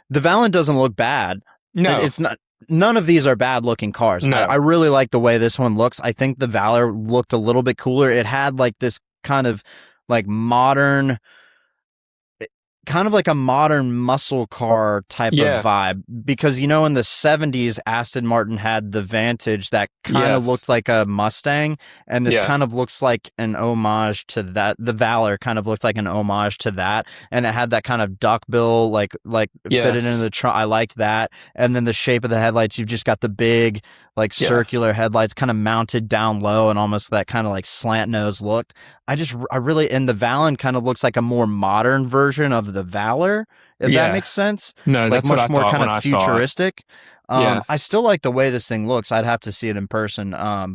The Valen doesn't look bad. No. It's not. None of these are bad looking cars. I No. really like the way this one looks. I think the Valor looked a little bit cooler. It had like this kind of like modern, kind of like a modern muscle car type of Yeah. vibe, because you know in the 70s Aston Martin had the Vantage that kind Yeah. of looked like a Mustang, and this Yeah. kind of looks like an homage to that. The Valor kind of looked like an homage to that, and it had that kind of duckbill like Yeah. fitted into the trunk. I liked that. And then the shape of the headlights, you've just got the big like Yeah. circular headlights kind of mounted down low and almost that kind of like slant nose look. I really, and the Valen kind of looks like a more modern version of the Valor, if that Yeah. makes sense. No, Like that's what much I more thought kind when of I saw it. futuristic. Yeah. I still like the way this thing looks. I'd have to see it in person.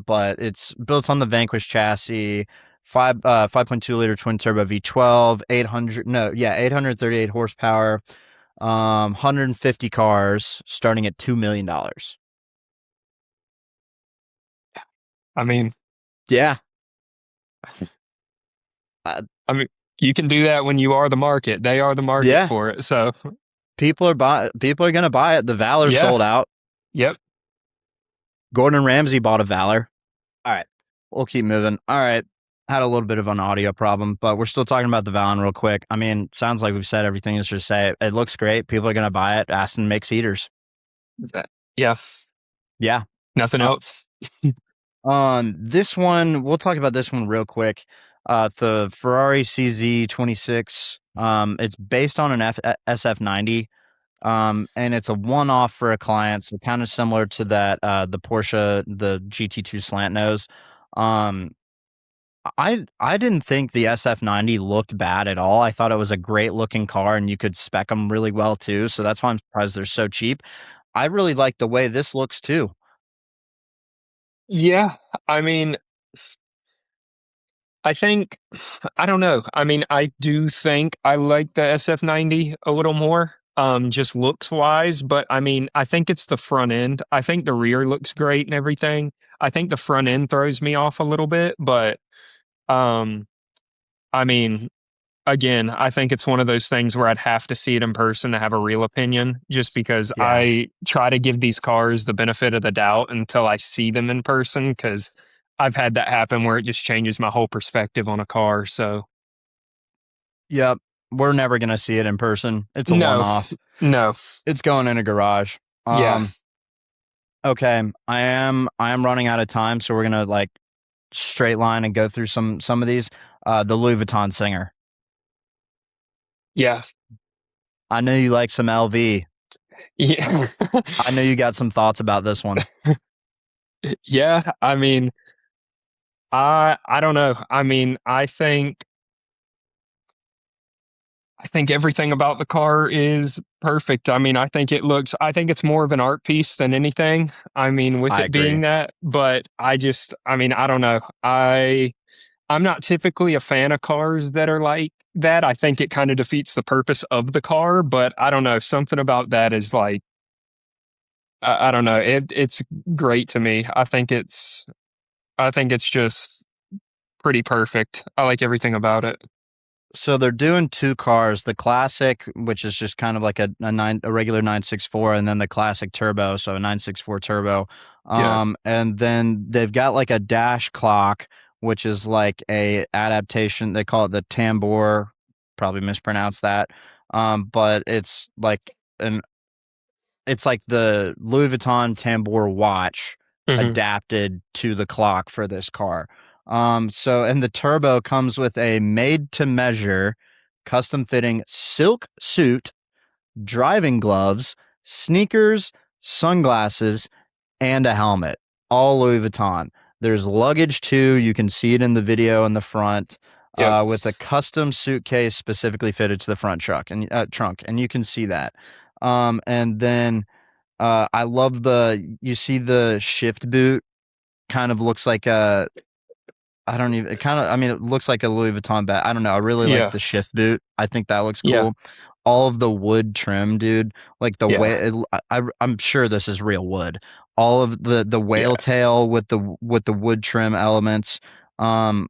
But it's built on the Vanquish chassis, 5.2 liter twin turbo V12, 838 horsepower, 150 cars, starting at $2 million. I mean, Yeah. Uh, I mean, you can do that when you are the market. They are the market yeah. for it. So, People are gonna buy it. The Valor yeah. sold out. Yep. Gordon Ramsay bought a Valor. All right, we'll keep moving. All right, had a little bit of an audio problem, but we're still talking about the Valen real quick. I mean, sounds like we've said everything is to say. It looks great. People are gonna buy it. Aston makes heaters. Yeah. Yeah. Nothing else. On this one, we'll talk about this one real quick. The Ferrari CZ26. It's based on an SF90. And it's a one-off for a client, so kind of similar to that the Porsche, the GT2 Slantnose. I didn't think the SF90 looked bad at all. I thought it was a great looking car, and you could spec them really well too. So that's why I'm surprised they're so cheap. I really like the way this looks too. Yeah, I mean, I think I don't know. I mean, I do think I like the SF90 a little more, just looks wise, but I mean, I think it's the front end. I think the rear looks great and everything. I think the front end throws me off a little bit, but um, I mean, again, I think it's one of those things where I'd have to see it in person to have a real opinion, just because Yeah. I try to give these cars the benefit of the doubt until I see them in person, because I've had that happen where it just changes my whole perspective on a car. So, Yep. We're never gonna see it in person. It's a one no, off. no, It's going in a garage. yeah, Okay. I am running out of time, so we're gonna like straight line and go through some of these. The Louis Vuitton Singer. yeah, I know you like some LV. yeah, I know you got some thoughts about this one. yeah. I mean, I don't know. I mean, I think everything about the car is perfect. I mean, I think it's more of an art piece than anything. I mean, with I it being agree. that, but I mean, I don't know. I'm not typically a fan of cars that are like that. I think it kind of defeats the purpose of the car, but I don't know. Something about that is like, I don't know. It's great to me. I think it's just pretty perfect. I like everything about it. So they're doing two cars, the classic, which is just kind of like a regular 964, and then the classic turbo, so a 964 turbo. Yeah. And then they've got like a dash clock, which is like a adaptation. They call it the tambour, probably mispronounced that. But it's like the Louis Vuitton tambour watch Hmm. adapted to the clock for this car. And the turbo comes with a made to measure custom fitting silk suit, driving gloves, sneakers, sunglasses, and a helmet. All Louis Vuitton. There's luggage too. You can see it in the video in the front, Yep. with a custom suitcase specifically fitted to the front trunk, and you can see that. And then I love you see the shift boot kind of looks like a, I don't even, it kind of, I mean, it looks like a Louis Vuitton bag. I don't know. I really like Yeah. the shift boot. I think that looks Yeah. cool. All of the wood trim, dude, like the way, Yeah. I'm sure this is real wood. All of the whale Yeah. tail with the wood trim elements. Um,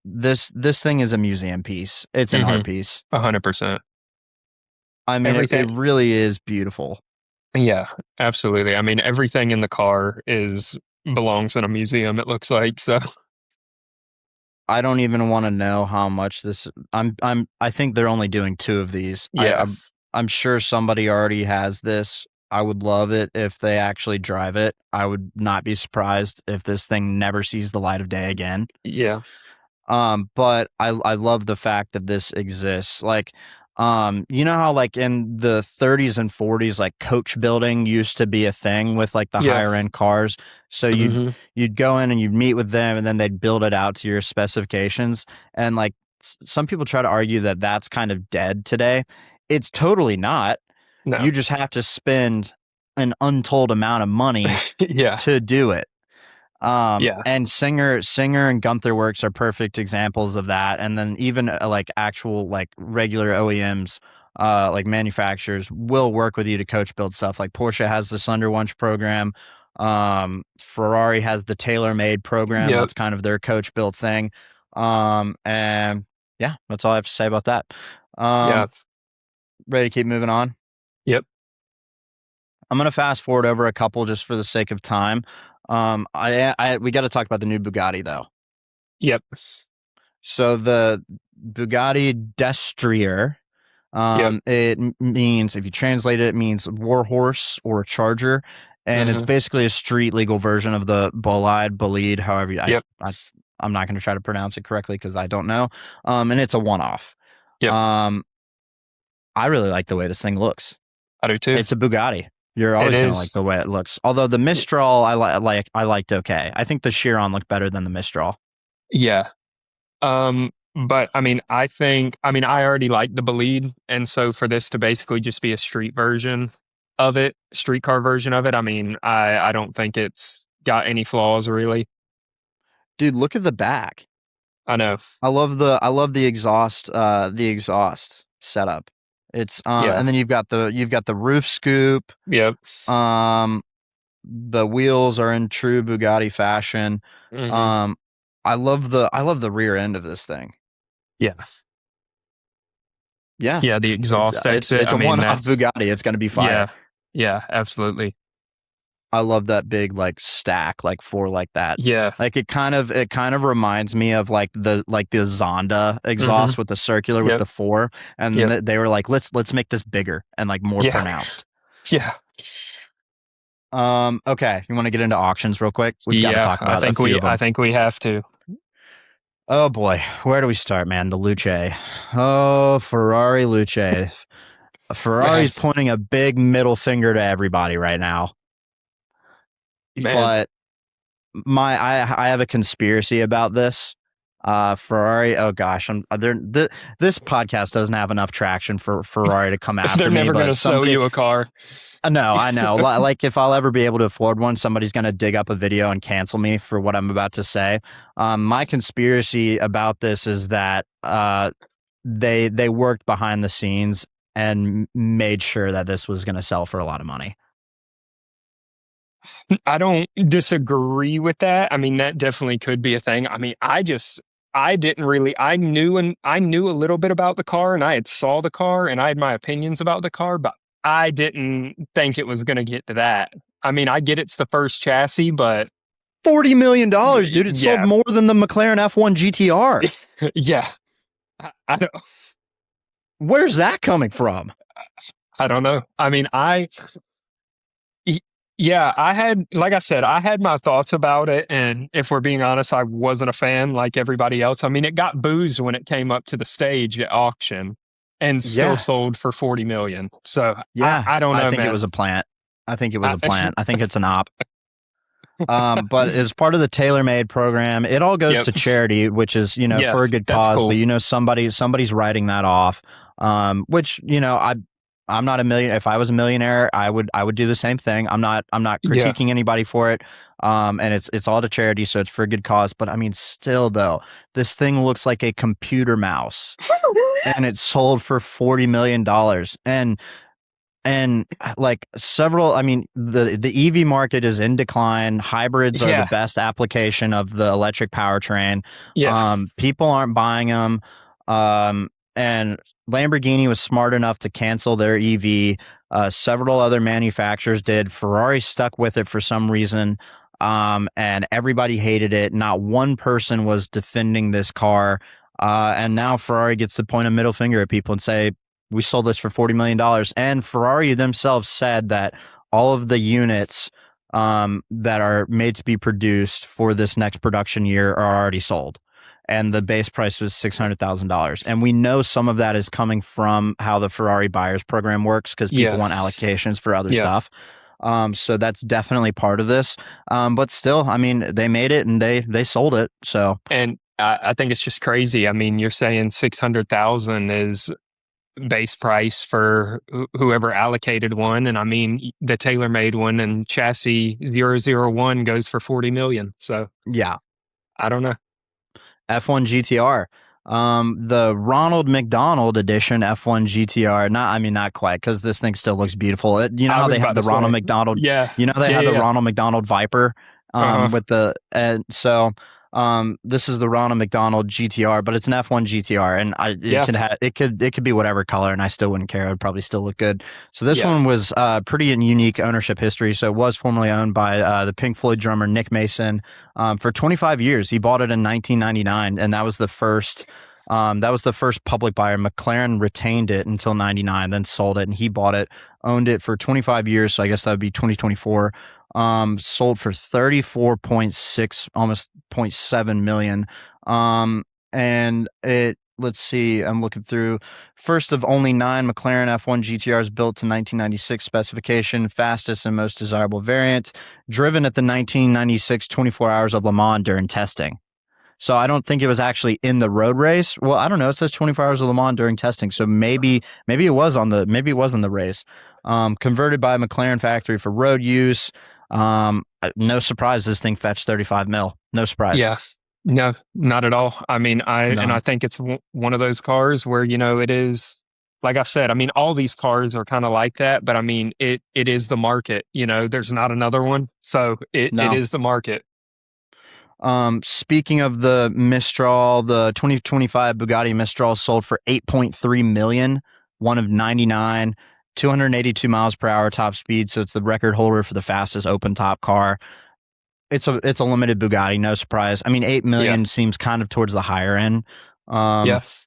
this thing is a museum piece. It's an Hmm. art piece. 100%. I mean, it Everything. really is beautiful. Yeah, absolutely. I mean, everything in the car is belongs in a museum, it looks like. So, I don't even want to know how much this. I think they're only doing two of these. yeah. I'm sure somebody already has this. I would love it if they actually drive it. I would not be surprised if this thing never sees the light of day again. Yeah. But I love the fact that this exists. Like, you know how like in the 30s and 40s, like coach building used to be a thing with like the Yeah. higher end cars. So Hmm. you'd go in and you'd meet with them, and then they'd build it out to your specifications. And like some people try to argue that that's kind of dead today. It's totally not. No. You just have to spend an untold amount of money Yeah. to do it. Yeah. And Singer and Guntherworks are perfect examples of that. And then even like actual like regular OEMs, like manufacturers will work with you to coach build stuff. Like Porsche has the Sonderwunsch program. Ferrari has the tailor-made program. Yep. That's kind of their coach build thing. And yeah, that's all I have to say about that. Yeah. Um, ready to keep moving on? Yep. I'm gonna fast forward over a couple just for the sake of time. We got to talk about the new Bugatti though. Yep. So the Bugatti Destrier, Yep. means, if you translate it, it means war horse or charger, and it's Hmm. basically a street legal version of the bolide, however Yep. I'm not going to try to pronounce it correctly because I don't know. And it's a one off. Yep. Um, I really like the way this thing looks. I do too. It's a Bugatti. You're It always going to like is. the way it looks. Although the Mistral, I liked okay. I think the Chiron looked better than the Mistral. Yeah. But I mean, I already like the Bolide, and so for this to basically just be a street version, of it, streetcar version of it. I mean, I don't think it's got any flaws really. Dude, look at the back. I know. I love the exhaust setup. It's Yeah. and then you've got the roof scoop. Yep. Um, the wheels are in true Bugatti fashion. Hmm. Um, I love the rear end of this thing. Yes. Yeah, Yeah, the exhaust exit. it's I a mean, one-off that's Bugatti. It's gonna be fire. yeah. Yeah, absolutely. I love that big like stack like for like that. Yeah. Like it kind of reminds me of like the Zonda Hmm. exhaust with the circular with Yep. the four, and Yep. they were like let's make this bigger and like more Yeah. pronounced. Yeah. Okay, you want to get into auctions real quick? We've got to Yeah. talk about a few of I them. think we have to. Oh boy, where do we start, man? The Luce. Oh, Ferrari Luce. Man. Ferrari's pointing a big middle finger to everybody right now. Man. But I have a conspiracy about this. Ferrari. Oh gosh, this podcast doesn't have enough traction for Ferrari to come They're after me. never going to But sell somebody, you a car. no, I know. Like if I'll ever be able to afford one, somebody's gonna dig up a video and cancel me for what I'm about to say. My conspiracy about this is that they worked behind the scenes and made sure that this was going to sell for a lot of money. I don't disagree with that. I mean, that definitely could be a thing. I mean, I didn't really, I knew a little bit about the car and I had saw the car and I had my opinions about the car, but I didn't think it was going to get to that. I mean, I get it's the first chassis, but $40 million, dude. It sold yeah, more than the McLaren F1 GTR. yeah, I don't, Where's that coming from? I don't know. I mean, Y- Yeah, like I said, I had my thoughts about it. And if we're being honest, I wasn't a fan like everybody else. I mean, it got boozed when it came up to the stage at auction and still Yeah. sold for 40 million. So Yeah. I don't I know, think it man. was a plant. I think it was I, a plant. I think it's an op. But it's part of the tailor-made program. It all goes yep. to charity, which is, Yeah, for a good that's cause, cool. but somebody's writing that off. Which, I'm not a million. If I was a millionaire, I would do the same thing. I'm not Yeah. critiquing anybody for it. And it's all to charity, so it's for a good cause. But I mean, still though, this thing looks like a computer mouse, and it's sold for $40 million. And like several, I mean, the EV market is in decline. Hybrids are the Yeah. best application of the electric powertrain. Yeah. People aren't buying them. And Lamborghini was smart enough to cancel their EV. Several other manufacturers did. Ferrari stuck with it for some reason. And everybody hated it. Not one person was defending this car. And now Ferrari gets to point a middle finger at people and say, we sold this for $40 million. And Ferrari themselves said that all of the units that are made to be produced for this next production year are already sold. And the base price was $600,000. And we know some of that is coming from how the Ferrari buyers program works because people Yeah. want allocations for other Yeah. stuff. So that's definitely part of this. But still, I mean, they made it and they sold it. So, And I think it's just crazy. I mean, you're saying 600,000 is base price for whoever allocated one. And I mean, the tailor-made one and chassis 001 goes for 40 million. So yeah. I don't know. F1 GTR. The Ronald McDonald edition F1 GTR. Not quite, because this thing still looks beautiful. I How was they about had the to Ronald say, McDonald. yeah. They Yeah, had the yeah. Ronald McDonald Viper. Uh-huh. With the and so this is the Ronald McDonald GTR, but it's an F1 GTR, and it could be whatever color, and I still wouldn't care. It would probably still look good. So this Yeah. one was pretty unique ownership history. So it was formerly owned by the Pink Floyd drummer Nick Mason for 25 years. He bought it in 1999, and that was the first. That was the first public buyer. McLaren retained it until 99, then sold it, and he bought it, owned it for 25 years. So I guess that would be 2024. Sold for 34.6, almost 0.7 million. And let's see, I'm looking through. First of only 9 McLaren F1 GTRs built to 1996 specification, fastest and most desirable variant, driven at the 1996 24 Hours of Le Mans during testing. So I don't think it was actually in the road race. Well, I don't know. It says 24 hours of Le Mans during testing, so maybe it was on the maybe it was in the race. Converted by McLaren factory for road use. No surprise, this thing fetched 35 mil. No surprise. Yeah. No, not at all. I mean, I None. think it's one of those cars where, it is, like I said, I mean, all these cars are kind of like that, but I mean, it is the market, there's not another one. So it No. is the market. Speaking of the Mistral, the 2025 Bugatti Mistral sold for 8.3 million, one of 99, 282 miles per hour top speed. So it's the record holder for the fastest open top car. It's a limited Bugatti, no surprise. I mean, 8 Yeah. million seems kind of towards the higher end. Yes.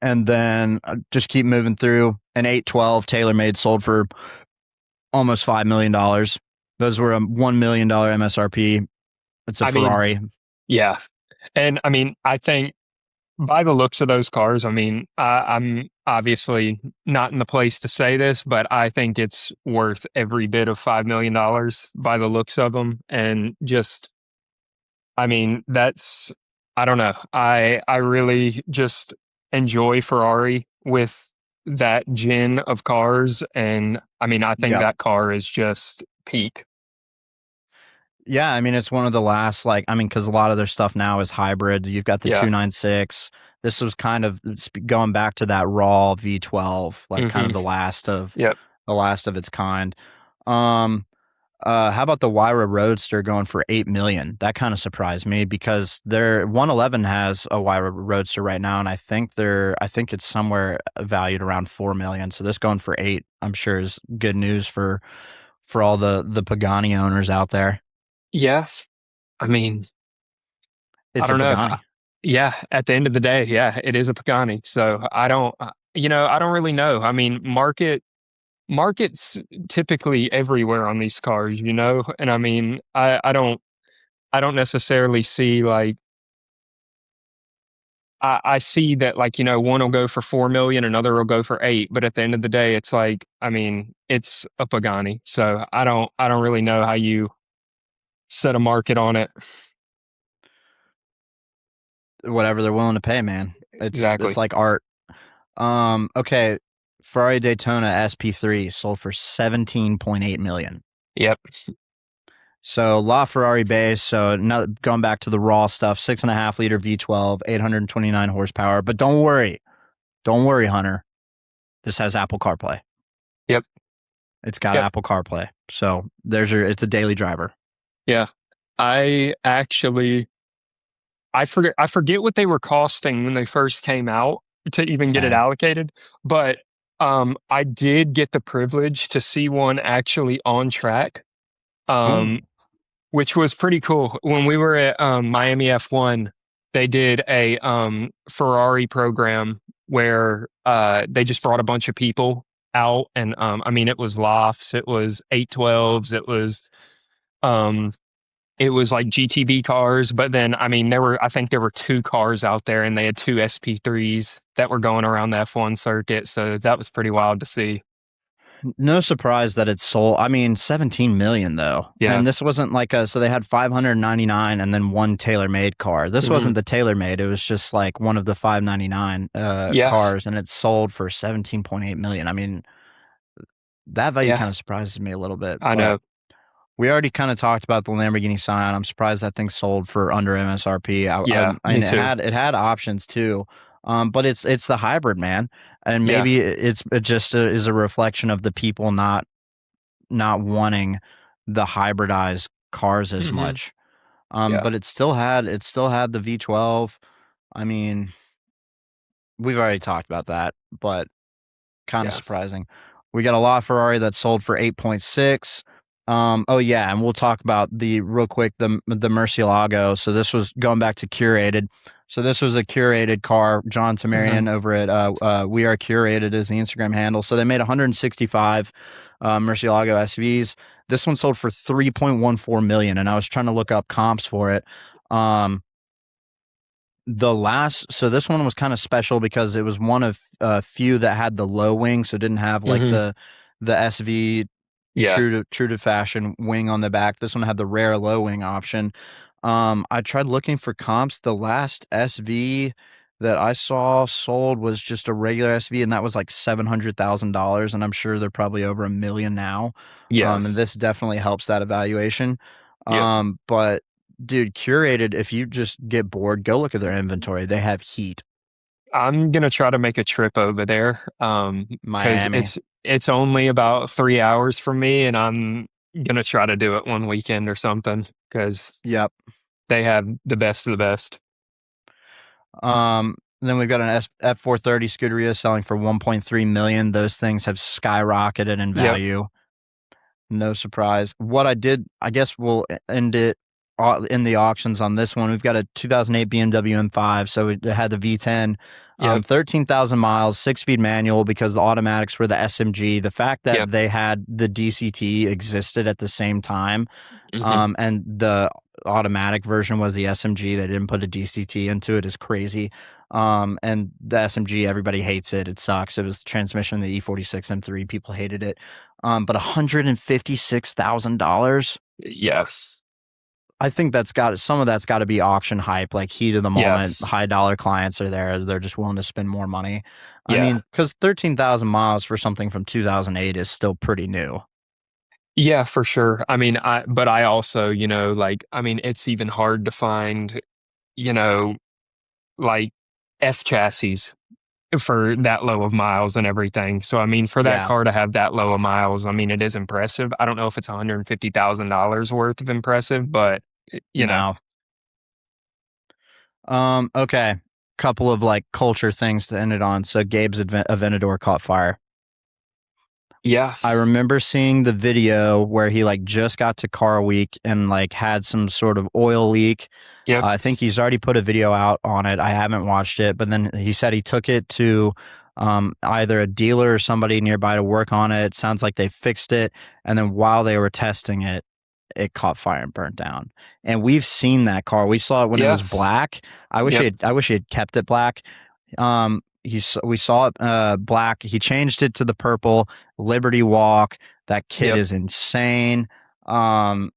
And then just keep moving through. An 812 TaylorMade sold for almost $5 million. Those were a $1 million MSRP. It's a I mean, Ferrari. yeah. And I mean, I think by the looks of those cars, I mean, I'm obviously not in the place to say this, but I think it's worth every bit of $5 million by the looks of them. And just, I mean, I don't know. I really just enjoy Ferrari with that gen of cars. And I mean, I think Yeah. that car is just peak. Yeah, I mean, it's one of the last, because a lot of their stuff now is hybrid. You've got the Yeah. 296. This was kind of going back to that raw V12, kind of the last of Yep. its kind. How about the Huayra Roadster going for 8 million? That kind of surprised me because their 111 has a Huayra Roadster right now, and I think it's somewhere valued around 4 million. So this going for 8, I'm sure is good news for all the Pagani owners out there. Yeah. I mean, I It's a don't know. Pagani. Yeah, at the end of the day, yeah, it is a Pagani. So I don't, I don't really know. I mean, markets typically everywhere on these cars, and I mean, I don't necessarily see like, I see that like, one will go for 4 million, another will go for 8, but at the end of the day, it's like, I mean, it's a Pagani. So I don't really know how you set a market on it. Whatever they're willing to pay, man. It's Exactly. like art. Okay. Ferrari Daytona SP3 sold for 17.8 million. Yep. So LaFerrari base. So now going back to the raw stuff, 6.5 liter V12, 829 horsepower. But don't worry, Hunter. This has Apple CarPlay. Yep. It's got Yep. Apple CarPlay. So it's a daily driver. Yeah. I actually I forget what they were costing when they first came out to even get it Same. allocated, but I did get the privilege to see one actually on track, Ooh. which was pretty cool. When we were at Miami F1, they did a Ferrari program where they just brought a bunch of people out, and I mean, it was lofts, it was 812s, um, it was like GTV cars, but then I mean I think there were 2 cars out there and they had 2 SP3s that were going around the F1 circuit, so that was pretty wild to see. No surprise that it's sold. I mean, 17 million though. Yeah. And this wasn't so they had 599 and then one tailor-made car. This wasn't the tailor-made. It was just like one of the 599 Yeah. cars, and it sold for 17.8 million. I mean, that value Yeah. kind of surprises me a little bit, I but know. we already kind of talked about the Lamborghini Scion. I'm surprised that thing sold for under MSRP. Yeah, I me mean, too. it had options too, but it's the hybrid, man, and Yeah. maybe it just is a reflection of the people not wanting the hybridized cars as much. Yeah. But it still had the V12. I mean, we've already talked about that, but kind of Yeah. surprising. We got a lot of Ferrari that sold for 8.6. Oh yeah, and we'll talk about real quick the Murcielago. So this was going back to curated. So this was a curated car. John Tamarian over at We Are Curated is the Instagram handle. So they made 165 Murcielago SVs. This one sold for 3.14 million, and I was trying to look up comps for it. So this one was kind of special because it was one of a few that had the low wing, so it didn't have like the SV Yeah. true to fashion wing on the back. This one had the rare low wing option. I tried looking for comps. The last SV that I saw sold was just a regular SV, and that was like $700,000, and I'm sure they're probably over a million now. Yeah. And this definitely helps that evaluation. Yep. But dude, curated, if you just get bored, go look at their inventory. They have heat. I'm gonna try to make a trip over there, because Miami. it's only about 3 hours from me, and I'm gonna try to do it one weekend or something because Yep. they have the best of the best. Then we've got an F430 Scuderia selling for 1.3 million. Those things have skyrocketed in Yep. value. No surprise. What I did, I guess we'll end it in the auctions on this one. We've got a 2008 BMW M5, so it had the V10, Yep. 13,000 miles, 6-speed manual because the automatics were the SMG. The fact that Yep. they had the DCT existed at the same time, Hmm. and the automatic version was the SMG. They didn't put a DCT into it is crazy. And the SMG, everybody hates it. It sucks. It was the transmission of the E46 M3. People hated it. But $156,000. Yes. I think some of that's got to be auction hype, like heat of the moment. Yes. High dollar clients are there; they're just willing to spend more money. I Yeah. mean, because 13,000 miles for something from 2008 is still pretty new. Yeah, for sure. I mean, but I also, like, I mean, it's even hard to find, you know, like F chassis for that low of miles and everything. So, I mean, for that Yeah, car to have that low of miles, I mean, it is impressive. I don't know if it's $150,000 worth of impressive, but you know, no. Okay. Couple of like culture things to end it on. So Gabe's Aventador caught fire. yeah, I remember seeing the video where he like just got to car week and like had some sort of oil leak. yep, I think he's already put a video out on it. I haven't watched it, but then he said he took it to either a dealer or somebody nearby to work on it. Sounds like they fixed it, and then while they were testing it, it caught fire and burnt down. And we've seen that car. We saw it when it yeah, was black. yep, I wish he had kept it black. We saw it black. He changed it to the purple Liberty Walk. That kit yep. is insane. I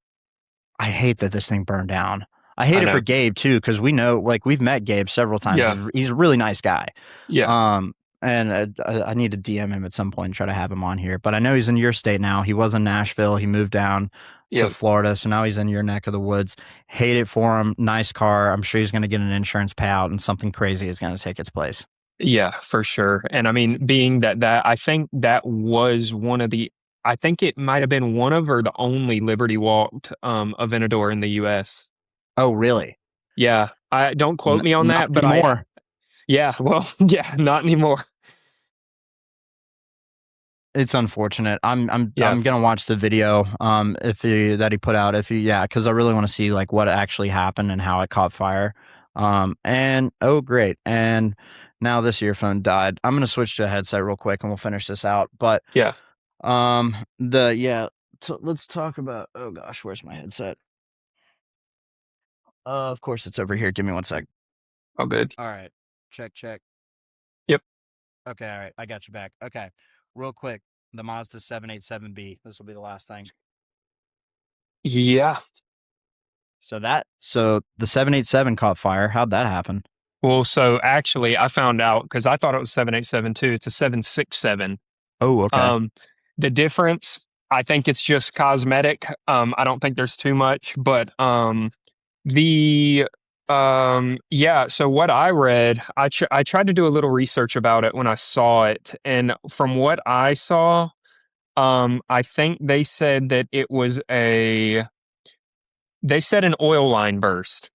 hate that this thing burned down. I I hate it for know. Gabe too, because we know, like, we've met Gabe several times. Yeah, He's a really nice guy. yeah, Um, and I need to DM him at some point and try to have him on here. But I know he's in your state now. He was in Nashville. He moved down to yep. Florida, so now he's in your neck of the woods. Hate it for him. Nice car. I'm sure he's going to get an insurance payout, and something crazy is going to take its place. Yeah, for sure. And I mean, being that I think that was one of the I think it might have been one of or the only Liberty walked Aventador in the US. Oh, really? Yeah. I don't quote me on Not that, but anymore. yeah, well, yeah, not anymore. It's unfortunate. Yeah. I'm gonna watch the video if he that he put out if he yeah because I really want to see like what actually happened and how it caught fire. And oh great, and now this earphone died. I'm gonna switch to a headset real quick and we'll finish this out. But Yeah. the yeah let's talk about oh gosh where's my headset? Of course it's over here. Give me one sec. Oh good. All right, check. Yep. Okay, all right, I got you back. Okay, real quick, the Mazda 787B. This will be the last thing. Yeah. So the 787 caught fire. How'd that happen? Well, so actually I found out because I thought it was 787 too. It's a 767. Oh, okay. Um, the difference, I think it's just cosmetic. I don't think there's too much, but the yeah, so what I read, I tried to do a little research about it when I saw it, and from what I saw, I think they said an oil line burst.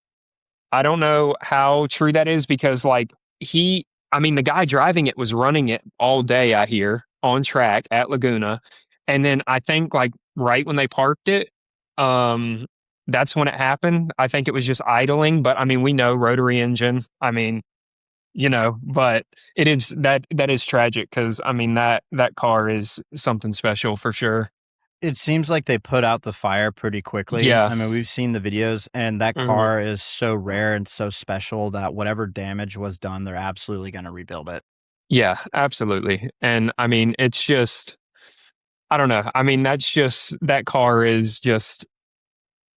I don't know how true that is because, like, I mean, the guy driving it was running it all day, I hear, on track at Laguna. And then I think, like, right when they parked it, um, that's when it happened. I think it was just idling, but I mean, we know rotary engine. I mean, but that is tragic because I mean, that car is something special for sure. It seems like they put out the fire pretty quickly. Yeah. I mean, we've seen the videos, and that Mhm. car is so rare and so special that whatever damage was done, they're absolutely going to rebuild it. Yeah, absolutely. And I mean, it's just, I don't know. I mean, that car is just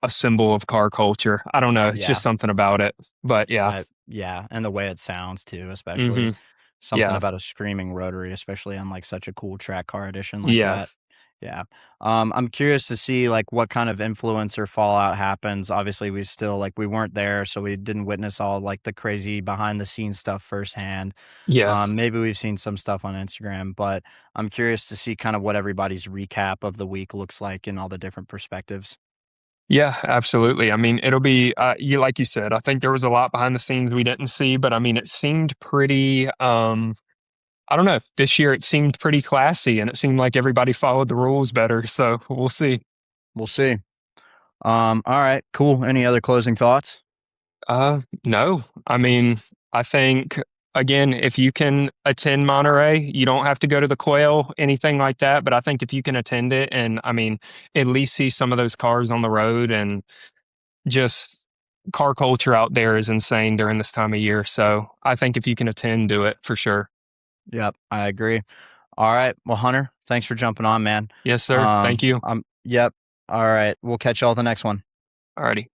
a symbol of car culture. I don't know. It's Yeah. just something about it. But yeah. Yeah, and the way it sounds too, especially Hmm. something Yeah. about a screaming rotary, especially on like such a cool track car edition like Yeah. that. Yeah. I'm curious to see like what kind of influence or fallout happens. Obviously, we still like we weren't there, so we didn't witness all like the crazy behind the scenes stuff firsthand. Yeah. Maybe we've seen some stuff on Instagram, but I'm curious to see kind of what everybody's recap of the week looks like in all the different perspectives. Yeah, absolutely. I mean, it'll be you like you said, I think there was a lot behind the scenes we didn't see, but I mean, it seemed pretty I don't know. This year it seemed pretty classy and it seemed like everybody followed the rules better, so we'll see. We'll see. All right, cool. Any other closing thoughts? No. I mean, I think again, if you can attend Monterey, you don't have to go to the Quail, anything like that. But I think if you can attend it and I mean, at least see some of those cars on the road and just car culture out there is insane during this time of year. So I think if you can attend, do it for sure. Yep, I agree. All right. Well, Hunter, thanks for jumping on, man. Yes, sir. Thank you. Yep. All right. We'll catch y'all the next one. Alrighty.